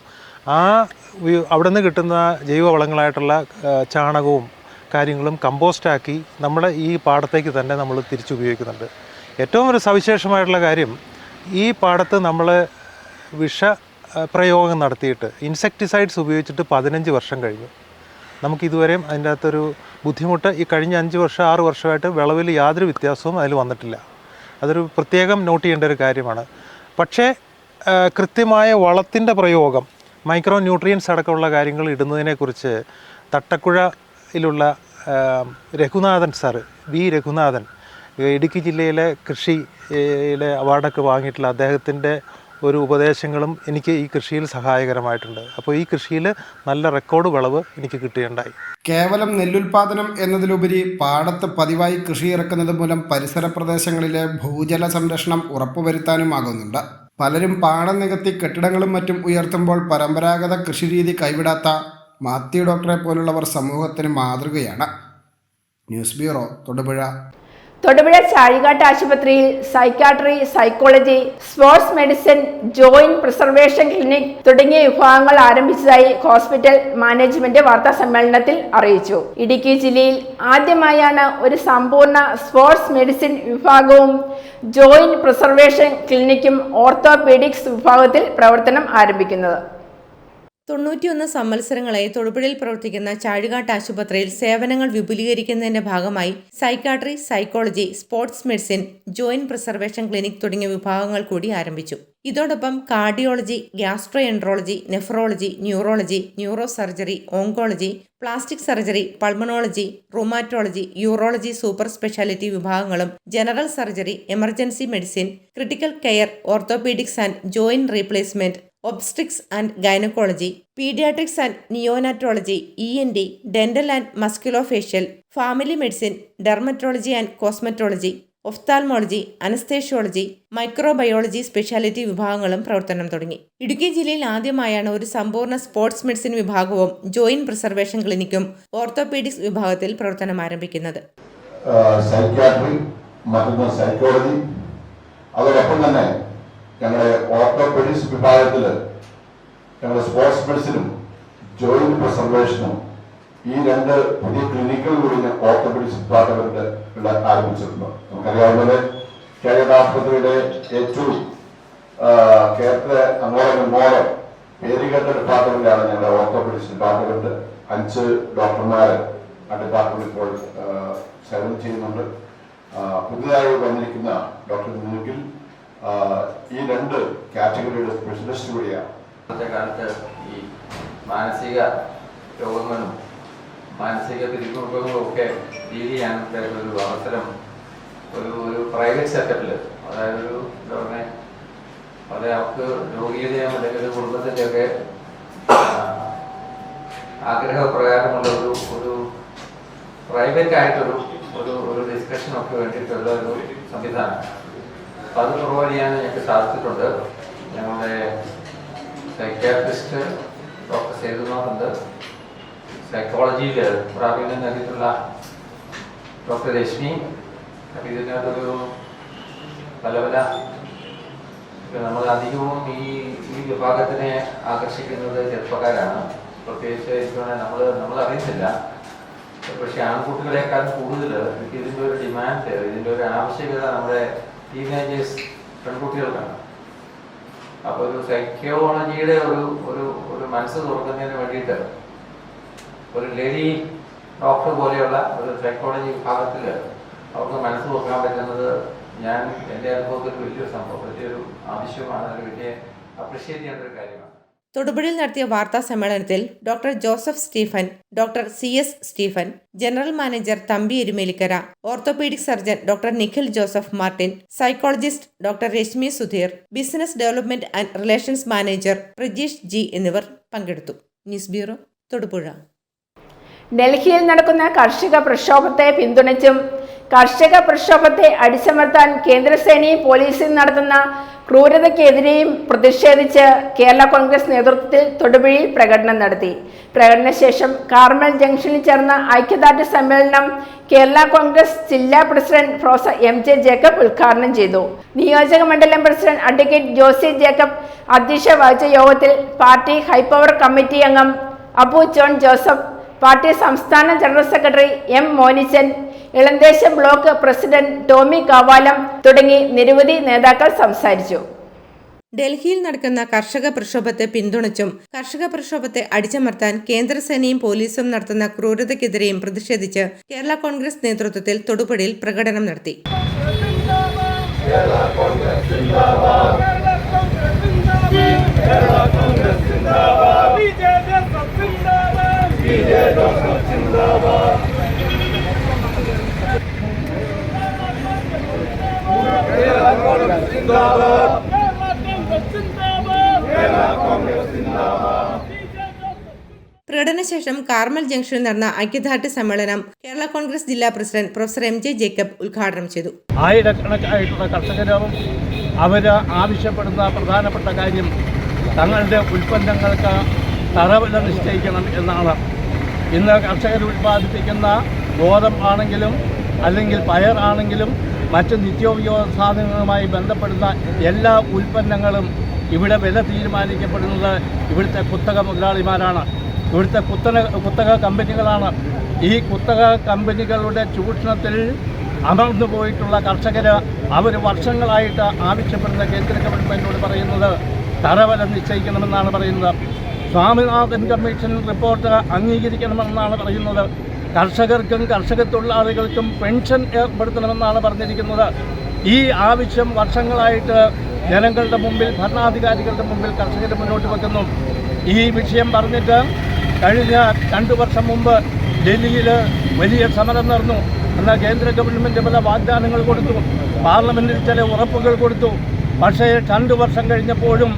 അവിടെ നിന്ന് കിട്ടുന്ന ജൈവവളങ്ങളായിട്ടുള്ള ചാണകവും കാര്യങ്ങളും കമ്പോസ്റ്റാക്കി നമ്മുടെ ഈ പാടത്തേക്ക് തന്നെ നമ്മൾ തിരിച്ചുപയോഗിക്കുന്നുണ്ട്. ഏറ്റവും ഒരു സവിശേഷമായിട്ടുള്ള കാര്യം, ഈ പാടത്ത് നമ്മൾ പ്രയോഗം നടത്തിയിട്ട് ഇൻസെക്ടിസൈഡ്സ് ഉപയോഗിച്ചിട്ട് 15 വർഷം കഴിഞ്ഞു. നമുക്കിതുവരെയും അതിൻ്റെ അകത്തൊരു ബുദ്ധിമുട്ട് ഈ കഴിഞ്ഞ 5 വർഷം 6 വർഷമായിട്ട് വിളവിൽ യാതൊരു വ്യത്യാസവും അതിൽ വന്നിട്ടില്ല. അതൊരു പ്രത്യേകം നോട്ട് ചെയ്യേണ്ട ഒരു കാര്യമാണ്. പക്ഷേ കൃത്യമായ വളത്തിൻ്റെ പ്രയോഗം, മൈക്രോ ന്യൂട്രിയൻസ് അടക്കമുള്ള കാര്യങ്ങൾ ഇടുന്നതിനെക്കുറിച്ച് തട്ടക്കുഴയിലുള്ള രഘുനാഥൻ സാറ്, വി രഘുനാഥൻ, ഇടുക്കി ജില്ലയിലെ കൃഷിയിലെ അവാർഡൊക്കെ വാങ്ങിയിട്ടുള്ള അദ്ദേഹത്തിൻ്റെ ഒരു ഉപദേശങ്ങളും എനിക്ക് ഈ കൃഷിയിൽ സഹായകരമായിട്ടുണ്ട്. അപ്പോൾ ഈ കൃഷിയിൽ നല്ല റെക്കോർഡ് വിളവ് എനിക്ക് കിട്ടുകയുണ്ടായി. കേവലം നെല്ലുൽപാദനം എന്നതിലുപരി പാടത്ത് പതിവായി കൃഷി ഇറക്കുന്നത് മൂലം പരിസര പ്രദേശങ്ങളിലെ ഭൂജല സംരക്ഷണം ഉറപ്പുവരുത്താനുമാകുന്നുണ്ട്. പലരും പാടം നികത്തി കെട്ടിടങ്ങളും മറ്റും ഉയർത്തുമ്പോൾ പരമ്പരാഗത കൃഷിരീതി കൈവിടാത്ത മാത്യു ഡോക്ടറെ പോലുള്ളവർ സമൂഹത്തിന് മാതൃകയാണ്. News bureau, Thodupuzha. തൊടുപുഴ ചാഴികാട്ട് ആശുപത്രിയിൽ psychiatry, psychology, sports medicine, joint preservation clinic തുടങ്ങിയ വിഭാഗങ്ങൾ ആരംഭിച്ചതായി ഹോസ്പിറ്റൽ മാനേജ്മെന്റ് വാർത്താ സമ്മേളനത്തിൽ അറിയിച്ചു. ഇടുക്കി ജില്ലയിൽ ആദ്യമായാണ് ഒരു സമ്പൂർണ്ണ സ്പോർട്സ് മെഡിസിൻ വിഭാഗവും ജോയിന്റ് പ്രിസർവേഷൻ ക്ലിനിക്കും ഓർത്തോപീഡിക്സ് വിഭാഗത്തിൽ പ്രവർത്തനം ആരംഭിക്കുന്നത്. 91 സംവത്സരങ്ങളായി തൊടുപുഴയിൽ പ്രവർത്തിക്കുന്ന ചാഴികാട്ട് ആശുപത്രിയിൽ സേവനങ്ങൾ വിപുലീകരിക്കുന്നതിന്റെ ഭാഗമായി psychiatry, psychology, sports medicine, joint preservation clinic തുടങ്ങിയ വിഭാഗങ്ങൾ കൂടി ആരംഭിച്ചു. ഇതോടൊപ്പം cardiology, gastroenterology, nephrology, neurology, neuro surgery, oncology, plastic surgery, pulmonology, rheumatology, urology super speciality വിഭാഗങ്ങളും general surgery, emergency medicine, critical care, orthopaedics and joint replacement, obstetrics and gynaecology, paediatrics and neonatology, ENT, dental and maxillofacial, family medicine, dermatology and cosmetology, ophthalmology, anaesthesiology, microbiology speciality വിഭാഗങ്ങളും പ്രവർത്തനം തുടങ്ങി. ഇടുക്കി ജില്ലയിൽ ആദ്യമായാണ് ഒരു സമ്പൂർണ്ണ സ്പോർട്സ് മെഡിസിൻ വിഭാഗവും ജോയിന്റ് പ്രിസർവേഷൻ ക്ലിനിക്കും ഓർത്തോപീഡിക്സ് വിഭാഗത്തിൽ പ്രവർത്തനം ആരംഭിക്കുന്നത്. സൈക്യാട്രി, മറ്റൊന്ന് സൈക്കോളജി, അതോടൊപ്പം തന്നെ ഞങ്ങളുടെ ഓർത്തോപെഡിക്സ് വിഭാഗത്തിൽ ഞങ്ങളുടെ സ്പോർട്സ് മെഡിസിനും ജോയിന്റ് പ്രിസർവേഷനും ഈ 2 പുതിയ ക്ലിനിക്കുകൾ കൂടി ഓർത്തോപെഡിക്സ് ഡിപ്പാർട്ട്മെന്റ് ആരംഭിച്ചിട്ടുണ്ട്. നമുക്കറിയാവുന്നത് കേരള ആശുപത്രിയുടെ ഏറ്റവും കേരളത്തിലെ അങ്ങോളം പേരുകേട്ട ഡിപ്പാർട്ട്മെന്റാണ് ഞങ്ങളുടെ ഓർത്തോപെഡിക്സ് ഡിപ്പാർട്ട്മെന്റ്. 5 ഡോക്ടർമാര് ആ ഡിപ്പാർട്ട്മെന്റ് ഇപ്പോൾ സേവനം ചെയ്യുന്നുണ്ട്. പുതുതായി വന്നിരിക്കുന്ന ഡോക്ടർ നിഖിൽ ഈ 2 കാറ്റഗറിയുടെ സ്പെഷ്യലിസ്റ്റ് കൂടിയാണ്. ഇന്നത്തെ കാലത്ത് ഈ മാനസിക രോഗങ്ങളും മാനസിക പിരിമുറുക്കങ്ങളും ഒക്കെ ഡീൽ ചെയ്യാനത്തെ ഒരു അവസരം ഒരു പ്രൈവറ്റ് സെറ്റപ്പിൽ, അതായത് ഒരു എന്താ പറയുക, വളരെ അവർക്ക് രോഗിയുടെയും അല്ലെങ്കിൽ ഒരു കുടുംബത്തിൻ്റെയൊക്കെ ആഗ്രഹപ്രകാരമുള്ള ഒരു പ്രൈവറ്റ് ആയിട്ടൊരു ഒരു ഡിസ്കഷനൊക്കെ വേണ്ടിയിട്ടുള്ള ഒരു സംവിധാനം. അപ്പം അത് പ്രൊവൈഡ് ചെയ്യാൻ ഞങ്ങൾക്ക് സാധിച്ചിട്ടുണ്ട്. ഞങ്ങളുടെ സൈക്യാട്രിസ്റ്റ് ഡോക്ടർ സേതുനാഥുണ്ട്, സൈക്കോളജിയിൽ പ്രാവീണ്യം നേടിയിട്ടുള്ള ഡോക്ടർ രശ്മി. അപ്പം ഇതിനകത്തൊരു പല നമ്മൾ അധികവും ഈ വിഭാഗത്തിനെ ആകർഷിക്കുന്നത് ചെറുപ്പക്കാരാണ്. പ്രത്യേകിച്ച് നമ്മൾ അറിയുന്നില്ല, പക്ഷെ ആൺകുട്ടികളെക്കാൾ കൂടുതൽ ഇതിൻ്റെ ഒരു ഡിമാൻഡ്, ഇതിൻ്റെ ഒരു ആവശ്യകത നമ്മുടെ ടീനേജേഴ്സ് പെൺകുട്ടികൾക്കാണ്. അപ്പോൾ ഒരു സൈക്കോളജിയുടെ ഒരു ഒരു മനസ്സ് തുറക്കുന്നതിന് വേണ്ടിയിട്ട് ഒരു ലേഡി ഡോക്ടർ പോലെയുള്ള ഒരു സൈക്കോളജി വിഭാഗത്തിൽ അവർക്ക് മനസ്സ് തുറക്കാൻ പറ്റുന്നത് ഞാൻ എൻ്റെ അനുഭവത്തിൽ വലിയൊരു സംഭവം, വലിയൊരു ആവശ്യമാണ്, വലിയ അപ്രിഷ്യേറ്റ് ചെയ്യേണ്ട ഒരു കാര്യമാണ്. തൊടുപുഴയിൽ നടത്തിയ വാർത്താ സമ്മേളനത്തിൽ doctor Joseph Stephen, doctor CS Stephen, general manager Thampi Erumelikkara, orthopaedic surgeon doctor Nikhil Joseph Martin, psychologist doctor Reshmi Sudheer, business development and relations manager Prajeesh G എന്നിവർ പങ്കെടുത്തു. News bureau, Thodupuzha. ഡൽഹിയിൽ നടക്കുന്ന കർഷക പ്രക്ഷോഭത്തെ പിന്തുണച്ചും കർഷക പ്രക്ഷോഭത്തെ അടിച്ചമർത്താൻ കേന്ദ്രസേനയും പോലീസും നടത്തുന്ന ക്രൂരതയ്ക്കെതിരെയും പ്രതിഷേധിച്ച് കേരള കോൺഗ്രസ് നേതൃത്വത്തിൽ തൊടുപുഴയിൽ പ്രകടനം നടത്തി. പ്രകടനശേഷം കാർമൽ ജംഗ്ഷനിൽ ചേർന്ന ഐക്യദാർഢ്യ സമ്മേളനം കേരള കോൺഗ്രസ് ജില്ലാ പ്രസിഡന്റ് പ്രൊഫസർ MJ ജേക്കബ് ഉദ്ഘാടനം ചെയ്തു. നിയോജക മണ്ഡലം പ്രസിഡന്റ് അഡ്വക്കേറ്റ് ജോസി ജേക്കബ് അധ്യക്ഷത വഹിച്ച യോഗത്തിൽ പാർട്ടി ഹൈപ്പവർ കമ്മിറ്റി അംഗം അബു ജോൺ ജോസഫ്, പാർട്ടി സംസ്ഥാന general secretary M Monichan, Elamdesam block president Tommy Kavalam തുടങ്ങി നിരവധി നേതാക്കൾ സംസാരിച്ചു. ഡൽഹിയിൽ നടക്കുന്ന കർഷക പ്രക്ഷോഭത്തെ പിന്തുണച്ചും കർഷക പ്രക്ഷോഭത്തെ അടിച്ചമർത്താൻ കേന്ദ്രസേനയും പോലീസും നടത്തുന്ന ക്രൂരതയ്ക്കെതിരെയും പ്രതിഷേധിച്ച് കേരള കോൺഗ്രസ് നേതൃത്വത്തിൽ തൊടുപുഴയിൽ പ്രകടനം നടത്തി. പ്രകടനശേഷം കാർമൽ ജംഗ്ഷനിൽ നടന്ന ഐക്യദാർഢ്യ സമ്മേളനം കേരള കോൺഗ്രസ് ജില്ലാ പ്രസിഡന്റ് പ്രൊഫസർ MJ ജേക്കബ് ഉദ്ഘാടനം ചെയ്തു. ആയിരക്കണക്കായിട്ടുള്ള കർഷകരും അവർ ആവശ്യപ്പെടുന്ന പ്രധാനപ്പെട്ട കാര്യം തങ്ങളുടെ ഉൽപ്പന്നങ്ങൾക്ക് തറവില നിശ്ചയിക്കണം എന്നാണ്. ഇന്ന് കർഷകർ ഉൽപ്പാദിപ്പിക്കുന്ന ഗോതമ്പ് ആണെങ്കിലും അല്ലെങ്കിൽ പയർ ആണെങ്കിലും മറ്റ് നിത്യോപയോഗ സാധനങ്ങളുമായി ബന്ധപ്പെടുന്ന എല്ലാ ഉൽപ്പന്നങ്ങളും ഇവിടെ വില തീരുമാനിക്കപ്പെടുന്നത് ഇവിടുത്തെ കുത്തക മുതലാളിമാരാണ്, ഇവിടുത്തെ കുത്തക കമ്പനികളാണ്. ഈ കുത്തക കമ്പനികളുടെ ചൂഷണത്തിൽ അമർന്നു പോയിട്ടുള്ള കർഷകർ അവർ വർഷങ്ങളായിട്ട് ആവശ്യപ്പെടുന്ന കേന്ദ്ര ഗവൺമെൻറ്റിനോട് പറയുന്നത് തറവില നിശ്ചയിക്കണമെന്നാണ് പറയുന്നത്. സ്വാമിനാഥൻ കമ്മീഷൻ റിപ്പോർട്ട് അംഗീകരിക്കണമെന്നാണ് പറയുന്നത്. കർഷകർക്കും കർഷക തൊഴിലാളികൾക്കും പെൻഷൻ ഏർപ്പെടുത്തണമെന്നാണ് പറഞ്ഞിരിക്കുന്നത്. ഈ ആവശ്യം വർഷങ്ങളായിട്ട് ജനങ്ങളുടെ മുമ്പിൽ, ഭരണാധികാരികളുടെ മുമ്പിൽ കർഷകർ മുന്നോട്ട് വെക്കുന്നു. ഈ വിഷയം പറഞ്ഞിട്ട് കഴിഞ്ഞ 2 വർഷം മുമ്പ് ഡൽഹിയിൽ വലിയ സമരം നടന്നു. എന്നാൽ കേന്ദ്ര ഗവൺമെൻറ് പല വാഗ്ദാനങ്ങൾ കൊടുത്തു, പാർലമെൻറ്റിൽ ചില ഉറപ്പുകൾ കൊടുത്തു. പക്ഷേ 2 വർഷം കഴിഞ്ഞപ്പോഴും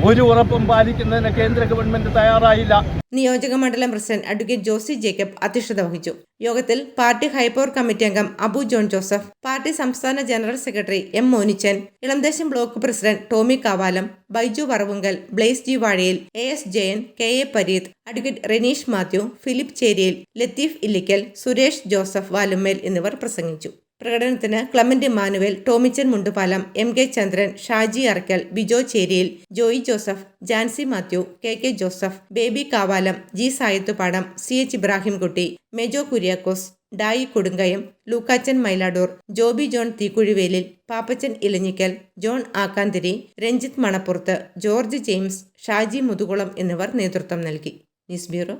ഒരു ഉറപ്പും പാലിക്കുന്നതിന് കേന്ദ്ര ഗവൺമെന്റ് തയ്യാറായില്ല. നിയോജക മണ്ഡലം പ്രസിഡന്റ് അഡ്വക്കേറ്റ് ജോസി ജേക്കബ് അധ്യക്ഷത വഹിച്ചു. യോഗത്തിൽ പാർട്ടി ഹൈപ്പവർ കമ്മിറ്റി അംഗം അബു ജോൺ ജോസഫ്, പാർട്ടി സംസ്ഥാന general secretary M Monichan, Elamdesam block president Tommy Kavalam, Baiju Varavunkal, Blaise G Vazhayil, AS Jayan, KA Pareeth, advocate Reneesh Matthew, Philip Cheriyil, Latheef Illikkal, Suresh Joseph Valummel എന്നിവർ പ്രസംഗിച്ചു. പ്രകടനത്തിന് Clement Manuel, Tomichan Mundupalam, MK Chandran, Shaji Arakkal, Bijo Cheriyil, Joy Joseph, Jancy Matthew, KK Joseph, Baby Kavalam, G Sayathupadam, CH Ibrahimkutty, Mejo Kuriakose, Dayi Kodunkayam, Lukachan Mailadoor, Joby John തീക്കുഴിവേലിൽ, Pappachan Elanjikkal, John Akkanthiri, Ranjith Manappurath, George James, Shaji Muthukulam എന്നിവർ നേതൃത്വം നൽകി. News bureau,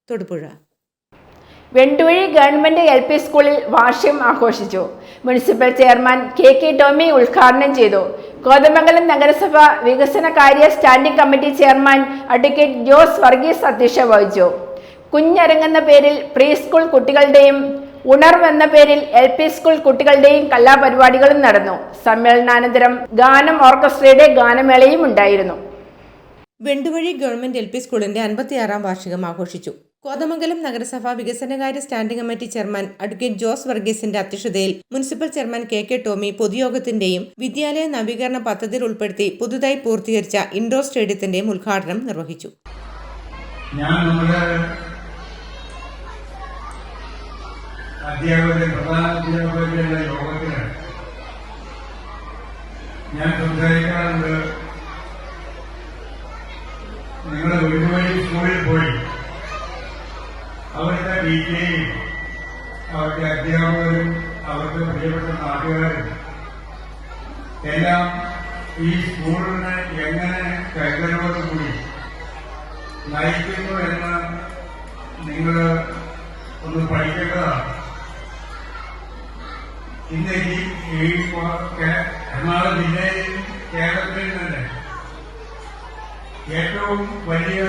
Thodupuzha. Venduvazhi government LP സ്കൂളിൽ വാർഷികം ആഘോഷിച്ചു. മുനിസിപ്പൽ ചെയർമാൻ KK ടോമി ഉദ്ഘാടനം ചെയ്തു. കോതമംഗലം നഗരസഭ വികസനകാര്യ standing committee chairman advocate Jose Varghese അധ്യക്ഷത വഹിച്ചു. കുഞ്ഞരങ്ങെന്ന പേരിൽ പ്രീ സ്കൂൾ കുട്ടികളുടെയും ഉണർവ് എന്ന പേരിൽ LP സ്കൂൾ കുട്ടികളുടെയും കലാപരിപാടികളും നടന്നു. സമ്മേളനാനന്തരം ഗാനം ഓർക്കസ്ട്രയുടെ ഗാനമേളയും ഉണ്ടായിരുന്നു. വെണ്ടുവഴി ഗവൺമെന്റ് LP സ്കൂളിന്റെ 56ാം വാർഷികം ആഘോഷിച്ചു. കോതമംഗലം നഗരസഭ വികസനകാര്യ standing committee chairman advocate Jose വർഗീസിന്റെ അധ്യക്ഷതയിൽ മുനിസിപ്പൽ ചെയർമാൻ KK ടോമി പൊതുയോഗത്തിന്റെയും വിദ്യാലയ നവീകരണ പദ്ധതിയിൽ ഉൾപ്പെടുത്തി പുതുതായി പൂർത്തീകരിച്ച ഇൻഡോർ സ്റ്റേഡിയത്തിന്റെയും ഉദ്ഘാടനം നിർവഹിച്ചു. നിങ്ങൾ വെണ്ടുവഴി സ്കൂളിൽ പോയി അവരുടെ ടീച്ചേയും അവരുടെ അധ്യാപകരും അവർക്ക് പ്രിയപ്പെട്ട നാട്ടുകാരും എല്ലാം ഈ സ്കൂളിന് എങ്ങനെ കരുതലോടുകൂടി നയിക്കുന്നു എന്ന് നിങ്ങൾ ഒന്ന് പഠിക്കേണ്ടതാണ്. ഇന്ന് ഈ എറണാകുളം ജില്ലയിൽ കേരളത്തിൽ തന്നെ ഏറ്റവും വലിയ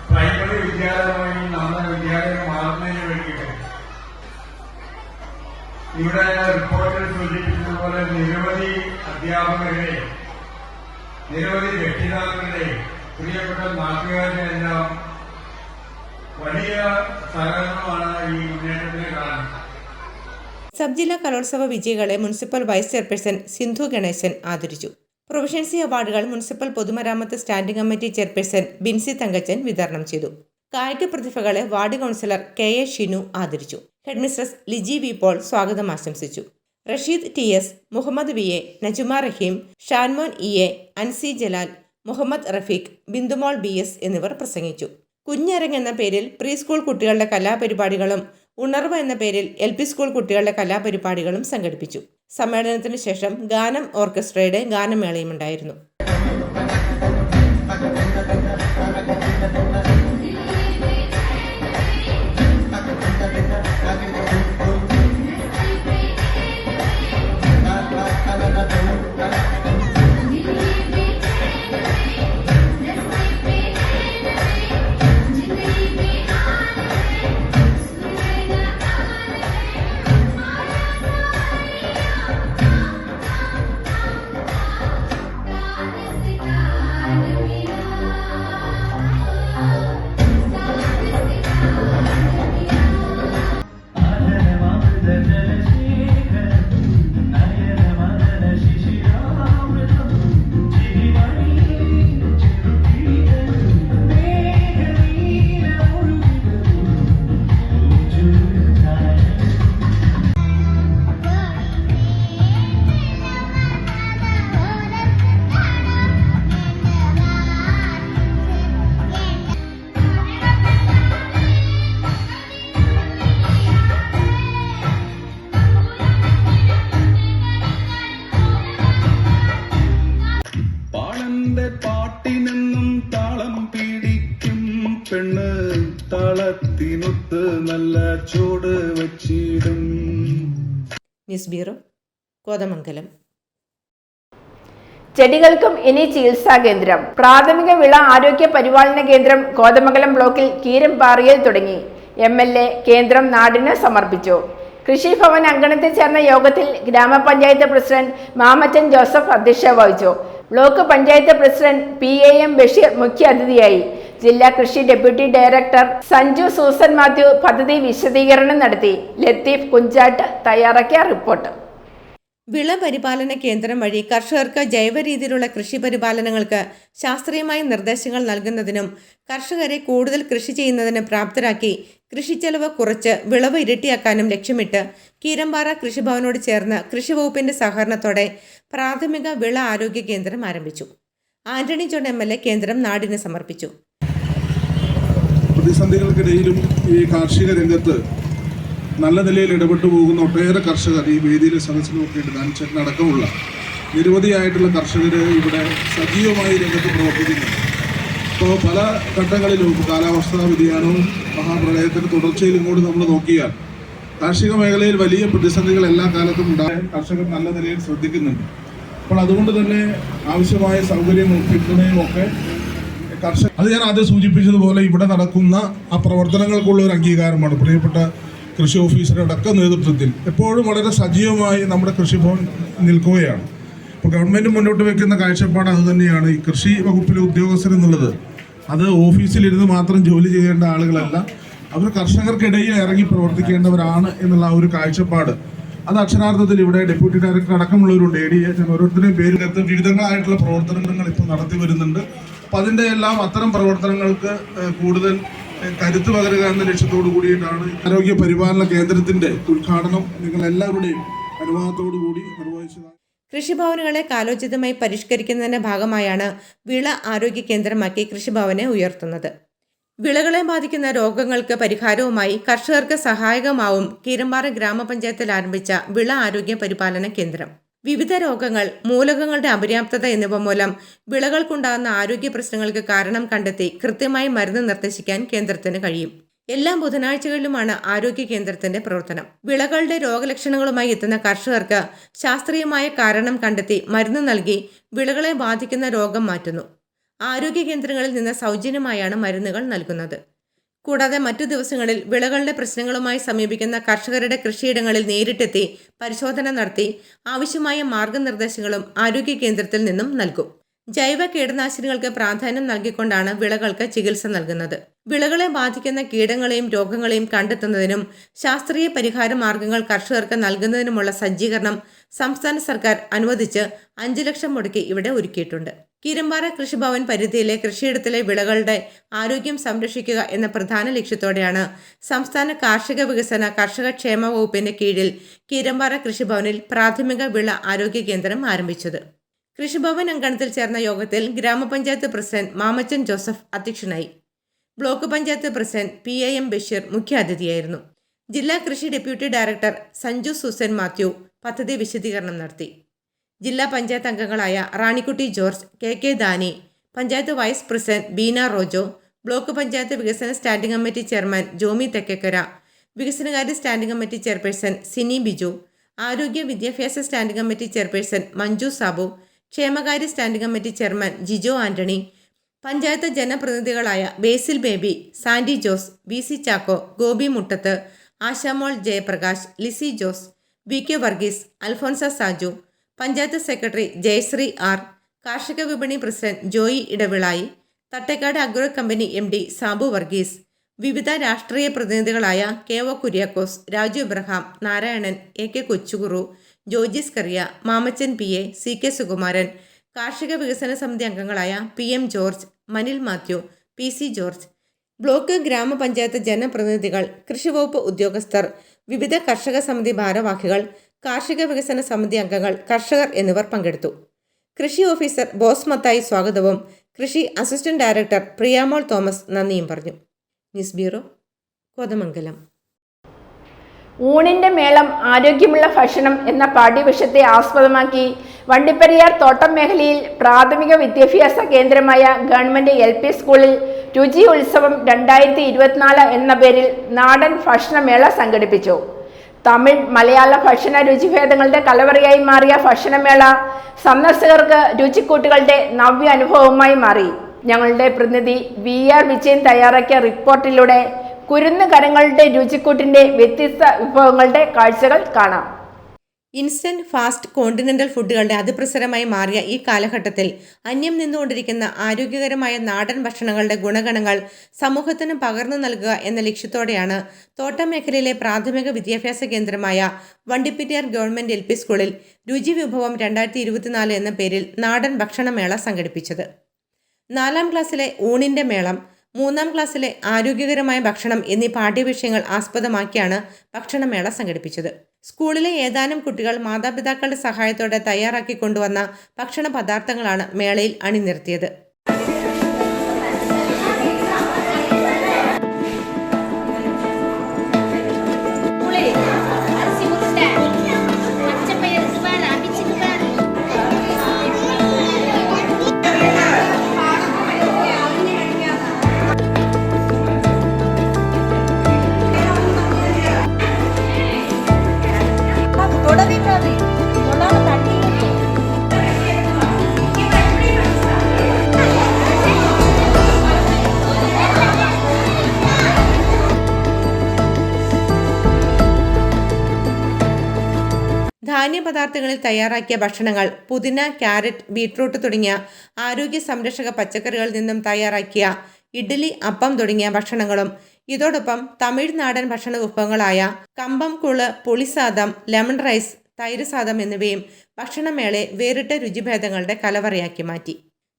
പ്രൈമറി വിദ്യാലയമായി നമ്മുടെ വിദ്യാലയം മാറുന്നതിന് വേണ്ടിയിട്ട് ഇവിടെ റിപ്പോർട്ടിൽ സൂചിപ്പിച്ചതുപോലെ നിരവധി അധ്യാപകരുടെ, നിരവധി രക്ഷിതാക്കളുടെ, പ്രിയപ്പെട്ട നാട്ടുകാരുടെ എല്ലാം വലിയ സഹകരണമാണ് ഈ മുന്നേറ്റത്തിന് കാരണം. സബ് ജില്ലാ കലോത്സവ വിജയികളെ municipal vice chairperson Sindhu Ganesan ആദരിച്ചു. പ്രൊഫഷൻസി അവാർഡുകൾ മുനിസിപ്പൽ പൊതുമരാമത്ത് standing committee chairperson Binsy Thankachan വിതരണം ചെയ്തു. കായിക പ്രതിഭകളെ വാർഡ് കൗൺസിലർ KA ഷിനു ആദരിച്ചു. ഹെഡ്മിസ്ട്രസ് ലിജി വി പോൾ സ്വാഗതം ആശംസിച്ചു. റഷീദ് TS, മുഹമ്മദ് VA, നജുമ റഹീം, ഷാൻമോൻ EA, അൻസി ജലാൽ, മുഹമ്മദ് റഫീഖ്, ബിന്ദുമോൾ BS എന്നിവർ പ്രസംഗിച്ചു. കുഞ്ഞരങ്ങ് എന്ന പേരിൽ പ്രീ സ്കൂൾ കുട്ടികളുടെ കലാപരിപാടികളും ഉണർവ് എന്ന പേരിൽ LP സ്കൂൾ കുട്ടികളുടെ കലാപരിപാടികളും സംഘടിപ്പിച്ചു. സമ്മേളനത്തിന് ശേഷം ഗാനം ഓർക്കസ്ട്രയുടെ ഗാനമേളയുമുണ്ടായിരുന്നു. പാട്ടിനെന്നും താളം പിടിക്കും പെണ്ണ്, താളത്തിനൊത്ത് നല്ല ചൂട് വച്ചിടും. News bureau, Kothamangalam. ചെടികൾക്കും ഇനി ചികിത്സാ കേന്ദ്രം. പ്രാഥമിക വിള ആരോഗ്യ പരിപാലന കേന്ദ്രം കോതമംഗലം ബ്ലോക്കിൽ കീരമ്പാറയിൽ തുടങ്ങി. MLA കേന്ദ്രം നാടിന് സമർപ്പിച്ചു. കൃഷിഭവൻ അങ്കണത്തിൽ ചേർന്ന യോഗത്തിൽ ഗ്രാമപഞ്ചായത്ത് പ്രസിഡന്റ് മാമച്ചൻ ജോസഫ് അധ്യക്ഷത വഹിച്ചു. Block panchayat president PAM Basheer മുഖ്യാതിഥിയായി. ജില്ലാ കൃഷി deputy director Sanju Susan Matthew പദ്ധതി വിശദീകരണം നടത്തി. ലത്തീഫ് കുഞ്ചാട്ട് തയ്യാറാക്കിയ റിപ്പോർട്ട്. വിള പരിപാലന കേന്ദ്രം വഴി കർഷകർക്ക് ജൈവ രീതിയിലുള്ള കൃഷി പരിപാലനങ്ങൾക്ക് ശാസ്ത്രീയമായ നിർദ്ദേശങ്ങൾ നൽകുന്നതിനും കർഷകരെ കൂടുതൽ കൃഷി ചെയ്യുന്നതിന് പ്രാപ്തരാക്കി കൃഷിച്ചെലവ് കുറച്ച് വിളവ് ഇരട്ടിയാക്കാനും ലക്ഷ്യമിട്ട് കീരമ്പാറ കൃഷിഭവനോട് ചേർന്ന് കൃഷിവകുപ്പിന്റെ സഹകരണത്തോടെ പ്രാഥമിക വിള ആരോഗ്യ കേന്ദ്രം ആരംഭിച്ചു. ആന്റണി ജോൺ MLA കേന്ദ്രം നാടിന് സമർപ്പിച്ചു. പ്രതിസന്ധികൾക്കിടയിലും ഈ കാർഷിക രംഗത്ത് നല്ല നിലയിൽ ഇടപെട്ടു പോകുന്ന ഒട്ടേറെ കർഷകർ ഈ വേദിയിലെ സദസ്സിൽ നോക്കിയിട്ട് ധാൻചേട്ടൻ അടക്കമുള്ള നിരവധിയായിട്ടുള്ള കർഷകർ ഇവിടെ സജീവമായി രംഗത്ത് പ്രവർത്തിക്കുന്നുണ്ട്. ഇപ്പോൾ പല ഘട്ടങ്ങളിലും കാലാവസ്ഥാ വ്യതിയാനവും മഹാപ്രളയത്തിന് തുടർച്ചയിൽ ഇങ്ങോട്ട് നമ്മൾ നോക്കിയാൽ കാർഷിക മേഖലയിൽ വലിയ പ്രതിസന്ധികൾ എല്ലാ കാലത്തും ഉണ്ടാകാൻ കർഷകർ നല്ല നിലയിൽ ശ്രദ്ധിക്കുന്നുണ്ട്. അപ്പോൾ അതുകൊണ്ട് തന്നെ ആവശ്യമായ സൗകര്യങ്ങളും പിന്തുണയും ഒക്കെ അത് ഞാൻ ആദ്യം സൂചിപ്പിച്ചതുപോലെ ഇവിടെ നടക്കുന്ന ആ പ്രവർത്തനങ്ങൾക്കുള്ള ഒരു അംഗീകാരമാണ്. പ്രിയപ്പെട്ട കൃഷി ഓഫീസറുടെ അടക്കം നേതൃത്വത്തിൽ എപ്പോഴും വളരെ സജീവമായി നമ്മുടെ കൃഷിഭവൻ നിൽക്കുകയാണ്. ഇപ്പോൾ ഗവൺമെൻറ് മുന്നോട്ട് വെക്കുന്ന കാഴ്ചപ്പാട് അത് തന്നെയാണ്. ഈ കൃഷി വകുപ്പിലെ ഉദ്യോഗസ്ഥർ എന്നുള്ളത് അത് ഓഫീസിലിരുന്ന് മാത്രം ജോലി ചെയ്യേണ്ട ആളുകളല്ല, അവർ കർഷകർക്കിടയിൽ ഇറങ്ങി പ്രവർത്തിക്കേണ്ടവരാണ് എന്നുള്ള ആ ഒരു കാഴ്ചപ്പാട് അത് അക്ഷരാർത്ഥത്തിൽ ഇവിടെ ഡെപ്യൂട്ടി ഡയറക്ടർ അടക്കമുള്ളവരുണ്ട്. ADA ഓരോരുത്തരുടെയും പേരിനകത്ത് വിവിധങ്ങളായിട്ടുള്ള പ്രവർത്തനങ്ങൾ ഇപ്പോൾ നടത്തി വരുന്നുണ്ട്. അപ്പം അതിൻ്റെ എല്ലാം അത്തരം പ്രവർത്തനങ്ങൾക്ക് കൂടുതൽ കരുത്ത് പകരുക എന്ന ലക്ഷ്യത്തോടു കൂടിയിട്ടാണ് ആരോഗ്യ പരിപാലന കേന്ദ്രത്തിന്റെ ഉദ്ഘാടനം നിങ്ങൾ എല്ലാവരുടെയും അനുവാദത്തോടു കൂടി നിർവഹിച്ചത്. കൃഷിഭവനുകളെ കാലോചിതമായി പരിഷ്കരിക്കുന്നതിന്റെ ഭാഗമായാണ് വിള ആരോഗ്യ കേന്ദ്രമാക്കി കൃഷിഭവനെ ഉയർത്തുന്നത്. വിളകളെ ബാധിക്കുന്ന രോഗങ്ങൾക്ക് പരിഹാരവുമായി കർഷകർക്ക് സഹായകമാവും കീരമ്പാറ ഗ്രാമപഞ്ചായത്തിൽ ആരംഭിച്ച വിള ആരോഗ്യ പരിപാലന കേന്ദ്രം. വിവിധ രോഗങ്ങൾ, മൂലകങ്ങളുടെ അപര്യാപ്തത എന്നിവ മൂലം വിളകൾക്കുണ്ടാകുന്ന ആരോഗ്യ പ്രശ്നങ്ങൾക്ക് കാരണം കണ്ടെത്തി കൃത്യമായി മരുന്ന് നിർദ്ദേശിക്കാൻ കേന്ദ്രത്തിന് കഴിയും. എല്ലാ ബുധനാഴ്ചകളിലുമാണ് ആരോഗ്യ കേന്ദ്രത്തിന്റെ പ്രവർത്തനം. വിളകളുടെ രോഗലക്ഷണങ്ങളുമായി എത്തുന്ന കർഷകർക്ക് ശാസ്ത്രീയമായ കാരണം കണ്ടെത്തി മരുന്ന് നൽകി വിളകളെ ബാധിക്കുന്ന രോഗം മാറ്റുന്നു. ആരോഗ്യ കേന്ദ്രങ്ങളിൽ നിന്ന് സൗജന്യമായാണ് മരുന്നുകൾ നൽകുന്നത്. കൂടാതെ മറ്റു ദിവസങ്ങളിൽ വിളകളുടെ പ്രശ്നങ്ങളുമായി സമീപിക്കുന്ന കർഷകരുടെ കൃഷിയിടങ്ങളിൽ നേരിട്ടെത്തി പരിശോധന നടത്തി ആവശ്യമായ മാർഗനിർദ്ദേശങ്ങളും ആരോഗ്യ കേന്ദ്രത്തിൽ നിന്നും നൽകും. ജൈവ കീടനാശിനികൾക്ക് പ്രാധാന്യം നൽകിക്കൊണ്ടാണ് വിളകൾക്ക് ചികിത്സ നൽകുന്നത്. വിളകളെ ബാധിക്കുന്ന കീടങ്ങളെയും രോഗങ്ങളെയും കണ്ടെത്തുന്നതിനും ശാസ്ത്രീയ പരിഹാര മാർഗങ്ങൾ കർഷകർക്ക് നൽകുന്നതിനുമുള്ള സജ്ജീകരണം സംസ്ഥാന സർക്കാർ അനുവദിച്ച് 5 ലക്ഷം മുടക്കി ഇവിടെ ഒരുക്കിയിട്ടുണ്ട്. കീരമ്പാറ കൃഷിഭവൻ പരിധിയിലെ കൃഷിയിടത്തിലെ വിളകളുടെ ആരോഗ്യം സംരക്ഷിക്കുക എന്ന പ്രധാന ലക്ഷ്യത്തോടെയാണ് സംസ്ഥാന കാർഷിക വികസന കർഷക ക്ഷേമ വകുപ്പിന്റെ കീഴിൽ കീരമ്പാറ കൃഷിഭവനിൽ പ്രാഥമിക വിള ആരോഗ്യ കേന്ദ്രം ആരംഭിച്ചത്. കൃഷിഭവൻ അങ്കണത്തിൽ ചേർന്ന യോഗത്തിൽ ഗ്രാമപഞ്ചായത്ത് പ്രസിഡന്റ് മാമച്ചൻ ജോസഫ് അധ്യക്ഷനായി. Block panchayat president PIM Basheer മുഖ്യാതിഥിയായിരുന്നു. ജില്ലാ കൃഷി deputy director Sanju Susan Matthew പദ്ധതി വിശദീകരണം നടത്തി. ജില്ലാ പഞ്ചായത്ത് അംഗങ്ങളായ Ranikutty George, KK Dani, panchayat vice president Beena Rojo, block panchayat വികസന standing committee chairman Jomy Thekkekkara, വികസനകാര്യ standing committee chairperson Sini Biju, ആരോഗ്യ വിദ്യാഭ്യാസ standing committee chairperson Manju Sabu, ക്ഷേമകാര്യ standing committee chairman Jijo Antony, panchayat ജനപ്രതിനിധികളായ Basil Baby, Sandy Jose, VC Chacko, Gopi Muttath, Ashamol Jayaprakash, Lissy Jose, VK Varghese, Alphonsa Saju, panchayat secretary Jayasree R, കാർഷിക വിപണി president Joy Edavilayi, Thattekkad agro company MD Sabu Varghese, വിവിധ രാഷ്ട്രീയ പ്രതിനിധികളായ KO Kuriakose, Raju Abraham, Narayanan, AK Kochukuru, Jojis Kariya, Mamachan PA, CK Sukumaran, കാർഷിക വികസന സമിതി അംഗങ്ങളായ PM George, Manil Matthew, PC George, block ഗ്രാമപഞ്ചായത്ത് ജനപ്രതിനിധികൾ, കൃഷിവകുപ്പ് ഉദ്യോഗസ്ഥർ, വിവിധ കർഷക സമിതി ഭാരവാഹികൾ, കാർഷിക വികസന സമിതി അംഗങ്ങൾ, കർഷകർ എന്നിവർ പങ്കെടുത്തു. കൃഷി ഓഫീസർ ബോസ് മത്തായി സ്വാഗതവും കൃഷി അസിസ്റ്റന്റ് ഡയറക്ടർ പ്രിയാമോൾ തോമസ് നന്ദിയും പറഞ്ഞു. News bureau, Kothamangalam. ഊണിന്റെ മേളം ആരോഗ്യമുള്ള ഭക്ഷണം എന്ന പാഠ്യവിഷയത്തെ ആസ്പദമാക്കി വണ്ടിപ്പെരിയാർ തോട്ടം മേഖലയിൽ പ്രാഥമിക വിദ്യാഭ്യാസ കേന്ദ്രമായ ഗവൺമെന്റ് LP സ്കൂളിൽ രുചി ഉത്സവം 2024 എന്ന പേരിൽ നാടൻ ഭക്ഷണമേള സംഘടിപ്പിച്ചു. തമിഴ് മലയാള ഭക്ഷണ രുചിഭേദങ്ങളുടെ കലവറയായി മാറിയ ഭക്ഷണമേള സന്ദർശകർക്ക് രുചിക്കൂട്ടുകളുടെ നവ്യ അനുഭവമായി മാറി. ഞങ്ങളുടെ പ്രതിനിധി VR വിജയൻ തയ്യാറാക്കിയ റിപ്പോർട്ടിലൂടെ കുരുന്നു കരങ്ങളുടെ രുചിക്കൂട്ടിന്റെ വ്യത്യസ്ത വിഭവങ്ങളുടെ കാഴ്ചകൾ കാണാം. ഇൻസ്റ്റന്റ് ഫാസ്റ്റ് കോണ്ടിനെന്റൽ ഫുഡുകളുടെ അതിപ്രസരമായി മാറിയ ഈ കാലഘട്ടത്തിൽ അന്യം നിന്നുകൊണ്ടിരിക്കുന്ന ആരോഗ്യകരമായ നാടൻ ഭക്ഷണങ്ങളുടെ ഗുണഗണങ്ങൾ സമൂഹത്തിന് പകർന്നു നൽകുക എന്ന ലക്ഷ്യത്തോടെയാണ് തോട്ടം മേഖലയിലെ പ്രാഥമിക വിദ്യാഭ്യാസ കേന്ദ്രമായ വണ്ടിപ്പെരിയാർ ഗവൺമെന്റ് LP സ്കൂളിൽ രുചി വിഭവം 2024 എന്ന പേരിൽ നാടൻ ഭക്ഷണമേള സംഘടിപ്പിച്ചത്. 4ാം ക്ലാസ്സിലെ ഊണിന്റെ മേളം, 3ാം ക്ലാസ്സിലെ ആരോഗ്യകരമായ ഭക്ഷണം എന്നീ പാഠ്യവിഷയങ്ങൾ ആസ്പദമാക്കിയാണ് ഭക്ഷണമേള സംഘടിപ്പിച്ചത്. സ്കൂളിലെ ഏതാനും കുട്ടികൾ മാതാപിതാക്കളുടെ സഹായത്തോടെ തയ്യാറാക്കി കൊണ്ടുവന്ന ഭക്ഷണ പദാർത്ഥങ്ങളാണ് മേളയിൽ അണിനിരത്തിയത്. ധാന്യപദാർത്ഥങ്ങളിൽ തയ്യാറാക്കിയ ഭക്ഷണങ്ങൾ, പുതിന, ക്യാരറ്റ്, ബീട്രൂട്ട് തുടങ്ങിയ ആരോഗ്യ സംരക്ഷക പച്ചക്കറികളിൽ നിന്നും തയ്യാറാക്കിയ ഇഡ്ഡലി, അപ്പം തുടങ്ങിയ ഭക്ഷണങ്ങളും ഇതോടൊപ്പം തമിഴ് നാടൻ ഭക്ഷണ വിഭവങ്ങളായ കമ്പം കൂള്, പുളിസാദം, ലെമൺ റൈസ്, തൈര് സാദം എന്നിവയും ഭക്ഷണമേളയെ വേറിട്ട രുചിഭേദങ്ങളുടെ കലവറയാക്കി മാറ്റി.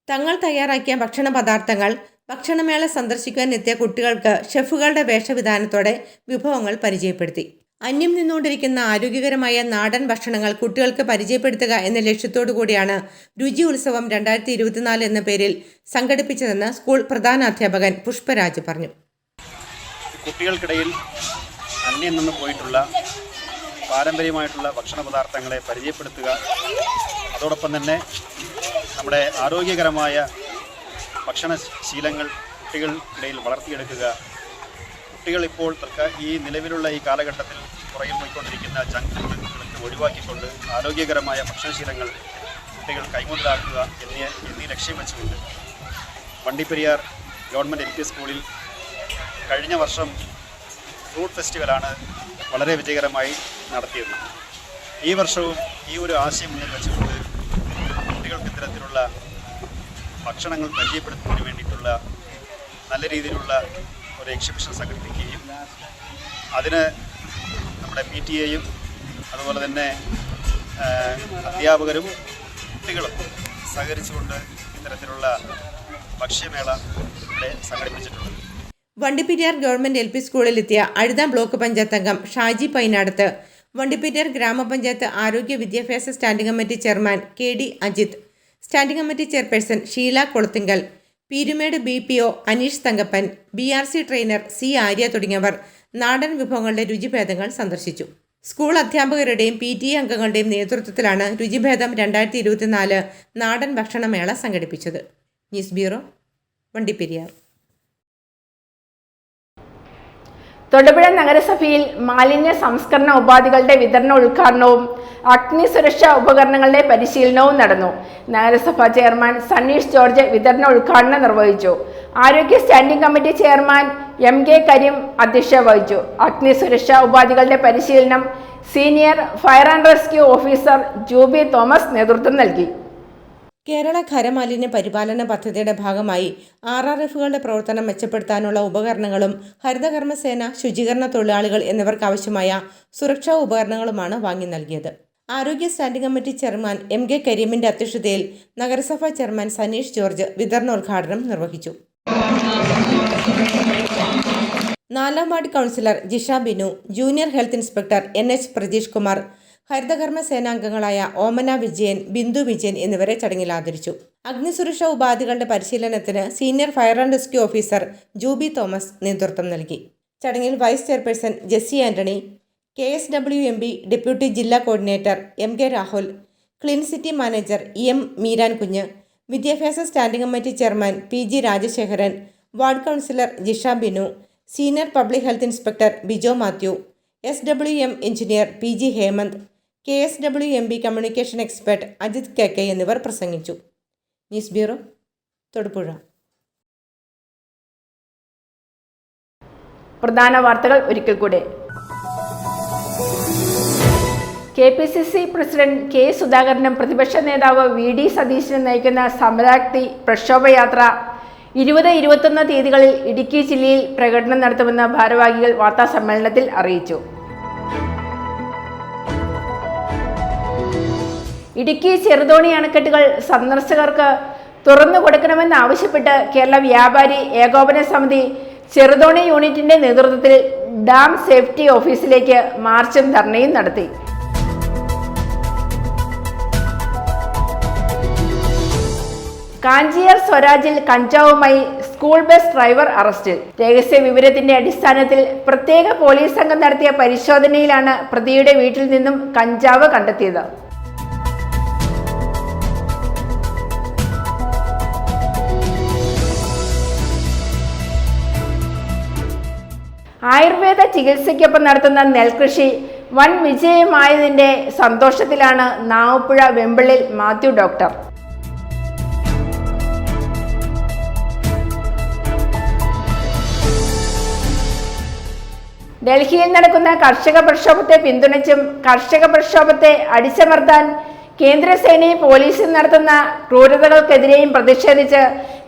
തങ്ങൾ തയ്യാറാക്കിയ ഭക്ഷണ പദാർത്ഥങ്ങൾ ഭക്ഷണമേള സന്ദർശിക്കാൻ എത്തിയ കുട്ടികൾക്ക് ഷെഫുകളുടെ വേഷവിധാനത്തോടെ വിഭവങ്ങൾ പരിചയപ്പെടുത്തി. അന്യം നിന്നുകൊണ്ടിരിക്കുന്ന ആരോഗ്യകരമായ നാടൻ ഭക്ഷണങ്ങൾ കുട്ടികൾക്ക് പരിചയപ്പെടുത്തുക എന്ന ലക്ഷ്യത്തോടു കൂടിയാണ് രുചി ഉത്സവം 2024 എന്ന പേരിൽ സംഘടിപ്പിച്ചതെന്ന് സ്കൂൾ പ്രധാനാധ്യാപകൻ പുഷ്പരാജ് പറഞ്ഞു. കുട്ടികൾക്കിടയിൽ അന്യം നിന്ന് പോയിട്ടുള്ള പാരമ്പര്യമായിട്ടുള്ള ഭക്ഷണ പദാർത്ഥങ്ങളെ പരിചയപ്പെടുത്തുക, അതോടൊപ്പം തന്നെ നമ്മുടെ ആരോഗ്യകരമായ ഭക്ഷണശീലങ്ങൾ കുട്ടികൾക്കിടയിൽ വളർത്തിയെടുക്കുക. കുട്ടികൾ ഇപ്പോൾ ഈ നിലവിലുള്ള ഈ കാലഘട്ടത്തിൽ പുറകിൽ പോയിക്കൊണ്ടിരിക്കുന്ന ജങ്ക് ഫുഡുകളൊക്കെ ഒഴിവാക്കിക്കൊണ്ട് ആരോഗ്യകരമായ ഭക്ഷണശീലങ്ങൾ കുട്ടികൾ കൈമുതലാക്കുക എന്നീ ലക്ഷ്യം വെച്ചുകൊണ്ട് വണ്ടിപ്പെരിയാർ ഗവൺമെൻറ് LP സ്കൂളിൽ കഴിഞ്ഞ വർഷം ഫ്രൂട്ട് ഫെസ്റ്റിവലാണ് വളരെ വിജയകരമായി നടത്തിയത്. ഈ വർഷവും ഈ ഒരു ആശയം മുന്നിൽ വെച്ചുകൊണ്ട് കുട്ടികൾക്ക് ഇത്തരത്തിലുള്ള ഭക്ഷണങ്ങൾ പരിചയപ്പെടുത്തുന്നതിന് വേണ്ടിയിട്ടുള്ള നല്ല രീതിയിലുള്ള ഒരു എക്സിബിഷൻ സംഘടിപ്പിക്കുകയും അതിന് നമ്മുടെ PTA-യും അതുപോലെ തന്നെ അധ്യാപകരും കുട്ടികളും സഹകരിച്ചുകൊണ്ട് ഇത്തരത്തിലുള്ള ഭക്ഷ്യമേള ഇവിടെ സംഘടിപ്പിച്ചിട്ടുണ്ട്. വണ്ടിപ്പെരിയാർ ഗവൺമെൻറ് LP സ്കൂളിലെത്തിയ അഴുതാം ബ്ലോക്ക് പഞ്ചായത്ത് അംഗം ഷാജി പൈനാടത്ത്, വണ്ടിപ്പെരിയാർ ഗ്രാമപഞ്ചായത്ത് ആരോഗ്യ വിദ്യാഭ്യാസ standing committee chairman KD Ajith, standing committee chairperson Sheela Koluthinkal, Peermade BPO Aneesh Thankappan, BRC trainer C Arya തുടങ്ങിയവർ നാടൻ വിഭവങ്ങളുടെ രുചിഭേദങ്ങൾ സന്ദർശിച്ചു. സ്കൂൾ അധ്യാപകരുടെയും PTA അംഗങ്ങളുടെയും നേതൃത്വത്തിലാണ് രുചിഭേദം 2024 നാടൻ ഭക്ഷണമേള സംഘടിപ്പിച്ചത്. News bureau, Vandiperiyar. തൊടുപുഴ നഗരസഭയിൽ മാലിന്യ സംസ്കരണ ഉപാധികളുടെ വിതരണ ഉദ്ഘാടനവും അഗ്നി സുരക്ഷാ ഉപകരണങ്ങളുടെ പരിശീലനവും നടന്നു. നഗരസഭാ ചെയർമാൻ സണ്ണീഷ് ജോർജ് വിതരണ ഉദ്ഘാടനം നിർവഹിച്ചു. ആരോഗ്യ standing committee chairman MK Kareem അധ്യക്ഷത വഹിച്ചു. അഗ്നി സുരക്ഷാ ഉപാധികളുടെ പരിശീലനം senior fire and rescue officer Jubi Thomas നേതൃത്വം നൽകി. കേരള ഖരമാലിന്യ പരിപാലന പദ്ധതിയുടെ ഭാഗമായി RRFകളുടെ പ്രവർത്തനം മെച്ചപ്പെടുത്താനുള്ള ഉപകരണങ്ങളും ഹരിതകർമ്മസേന, ശുചീകരണ തൊഴിലാളികൾ എന്നിവർക്കാവശ്യമായ സുരക്ഷാ ഉപകരണങ്ങളുമാണ് വാങ്ങി നൽകിയത്. ആരോഗ്യ സ്റ്റാൻഡിംഗ് കമ്മിറ്റി ചെയർമാൻ MK കരീമിന്റെ അധ്യക്ഷതയിൽ നഗരസഭാ ചെയർമാൻ സനീഷ് ജോർജ് വിതരണോദ്ഘാടനം നിർവഹിച്ചു. 4ാം ward councillor Jisha Binu, junior health inspector NH Prajeesh Kumar, ഹരിതകർമ്മ സേനാംഗങ്ങളായ ഓമന വിജയൻ, ബിന്ദു വിജയൻ എന്നിവരെ ചടങ്ങിൽ ആദരിച്ചു. അഗ്നിസുരക്ഷാ ഉപാധികളുടെ പരിശീലനത്തിന് senior fire and rescue officer Jubi Thomas നേതൃത്വം നൽകി. ചടങ്ങിൽ vice chairperson Jessy Antony, KSWMB deputy ജില്ലാ coordinator MK Rahul, clean city manager EM Meeran Kunju, വിദ്യാഭ്യാസ standing committee chairman PG Rajasekharan, ward councillor Jisha Binu, senior public health inspector Bijo Mathew, SWM engineer PG Hemanth, KSWMB communication expert Ajith KK എന്നിവർ പ്രസംഗിച്ചു. News bureau, Thodupuzha. പ്രധാന വാർത്തകൾ ഒരിക്കൽ കൂടെ. KPCC പ്രസിഡന്റ് K സുധാകരനും പ്രതിപക്ഷ നേതാവ് VD സതീശനും നയിക്കുന്ന സമരാഗ്നി പ്രക്ഷോഭയാത്ര 20-21 തീയതികളിൽ ഇടുക്കി ജില്ലയിൽ പ്രകടനം നടത്തുമെന്ന് ഭാരവാഹികൾ വാർത്താസമ്മേളനത്തിൽ അറിയിച്ചു. ഇടുക്കി ചെറുതോണി അണക്കെട്ടുകൾ സന്ദർശകർക്ക് തുറന്നു കൊടുക്കണമെന്നാവശ്യപ്പെട്ട് കേരള വ്യാപാരി ഏകോപന സമിതി ചെറുതോണി യൂണിറ്റിന്റെ നേതൃത്വത്തിൽ ഡാം സേഫ്റ്റി ഓഫീസിലേക്ക് മാർച്ചും ധർണയും നടത്തി. കാഞ്ചിയാർ സ്വരാജിൽ കഞ്ചാവുമായി സ്കൂൾ ബസ് ഡ്രൈവർ അറസ്റ്റിൽ. രഹസ്യ വിവരത്തിന്റെ അടിസ്ഥാനത്തിൽ പ്രത്യേക പോലീസ് സംഘം നടത്തിയ പരിശോധനയിലാണ് പ്രതിയുടെ വീട്ടിൽ നിന്നും കഞ്ചാവ് കണ്ടെത്തിയത്. ആയുർവേദ ചികിത്സയ്ക്കൊപ്പം നടത്തുന്ന നെൽകൃഷി വൻ വിജയമായതിന്റെ സന്തോഷത്തിലാണ് നാവപ്പുഴ വെമ്പിളിൽ മാത്യു ഡോക്ടർ. ഡൽഹിയിൽ നടക്കുന്ന കർഷക പ്രക്ഷോഭത്തെ പിന്തുണച്ചും കർഷക പ്രക്ഷോഭത്തെ അടിച്ചമർത്താൻ കേന്ദ്രസേനയും പോലീസും നടത്തുന്ന ക്രൂരതകൾക്കെതിരെയും പ്രതിഷേധിച്ച്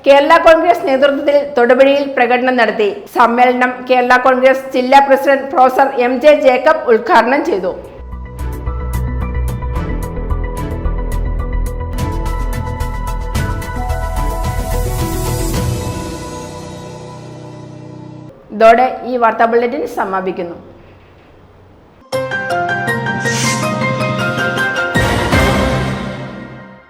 കേരള കോൺഗ്രസ് നേതൃത്വത്തിൽ തൊടുപുഴയിൽ പ്രകടനം നടത്തി. സമ്മേളനം കേരള കോൺഗ്രസ് ജില്ലാ പ്രസിഡന്റ് പ്രൊഫസർ MJ ജേക്കബ് ഉദ്ഘാടനം ചെയ്തു. ഇതോടെ ഈ വാർത്താ ബുള്ളറ്റിൻ സമാപിക്കുന്നു.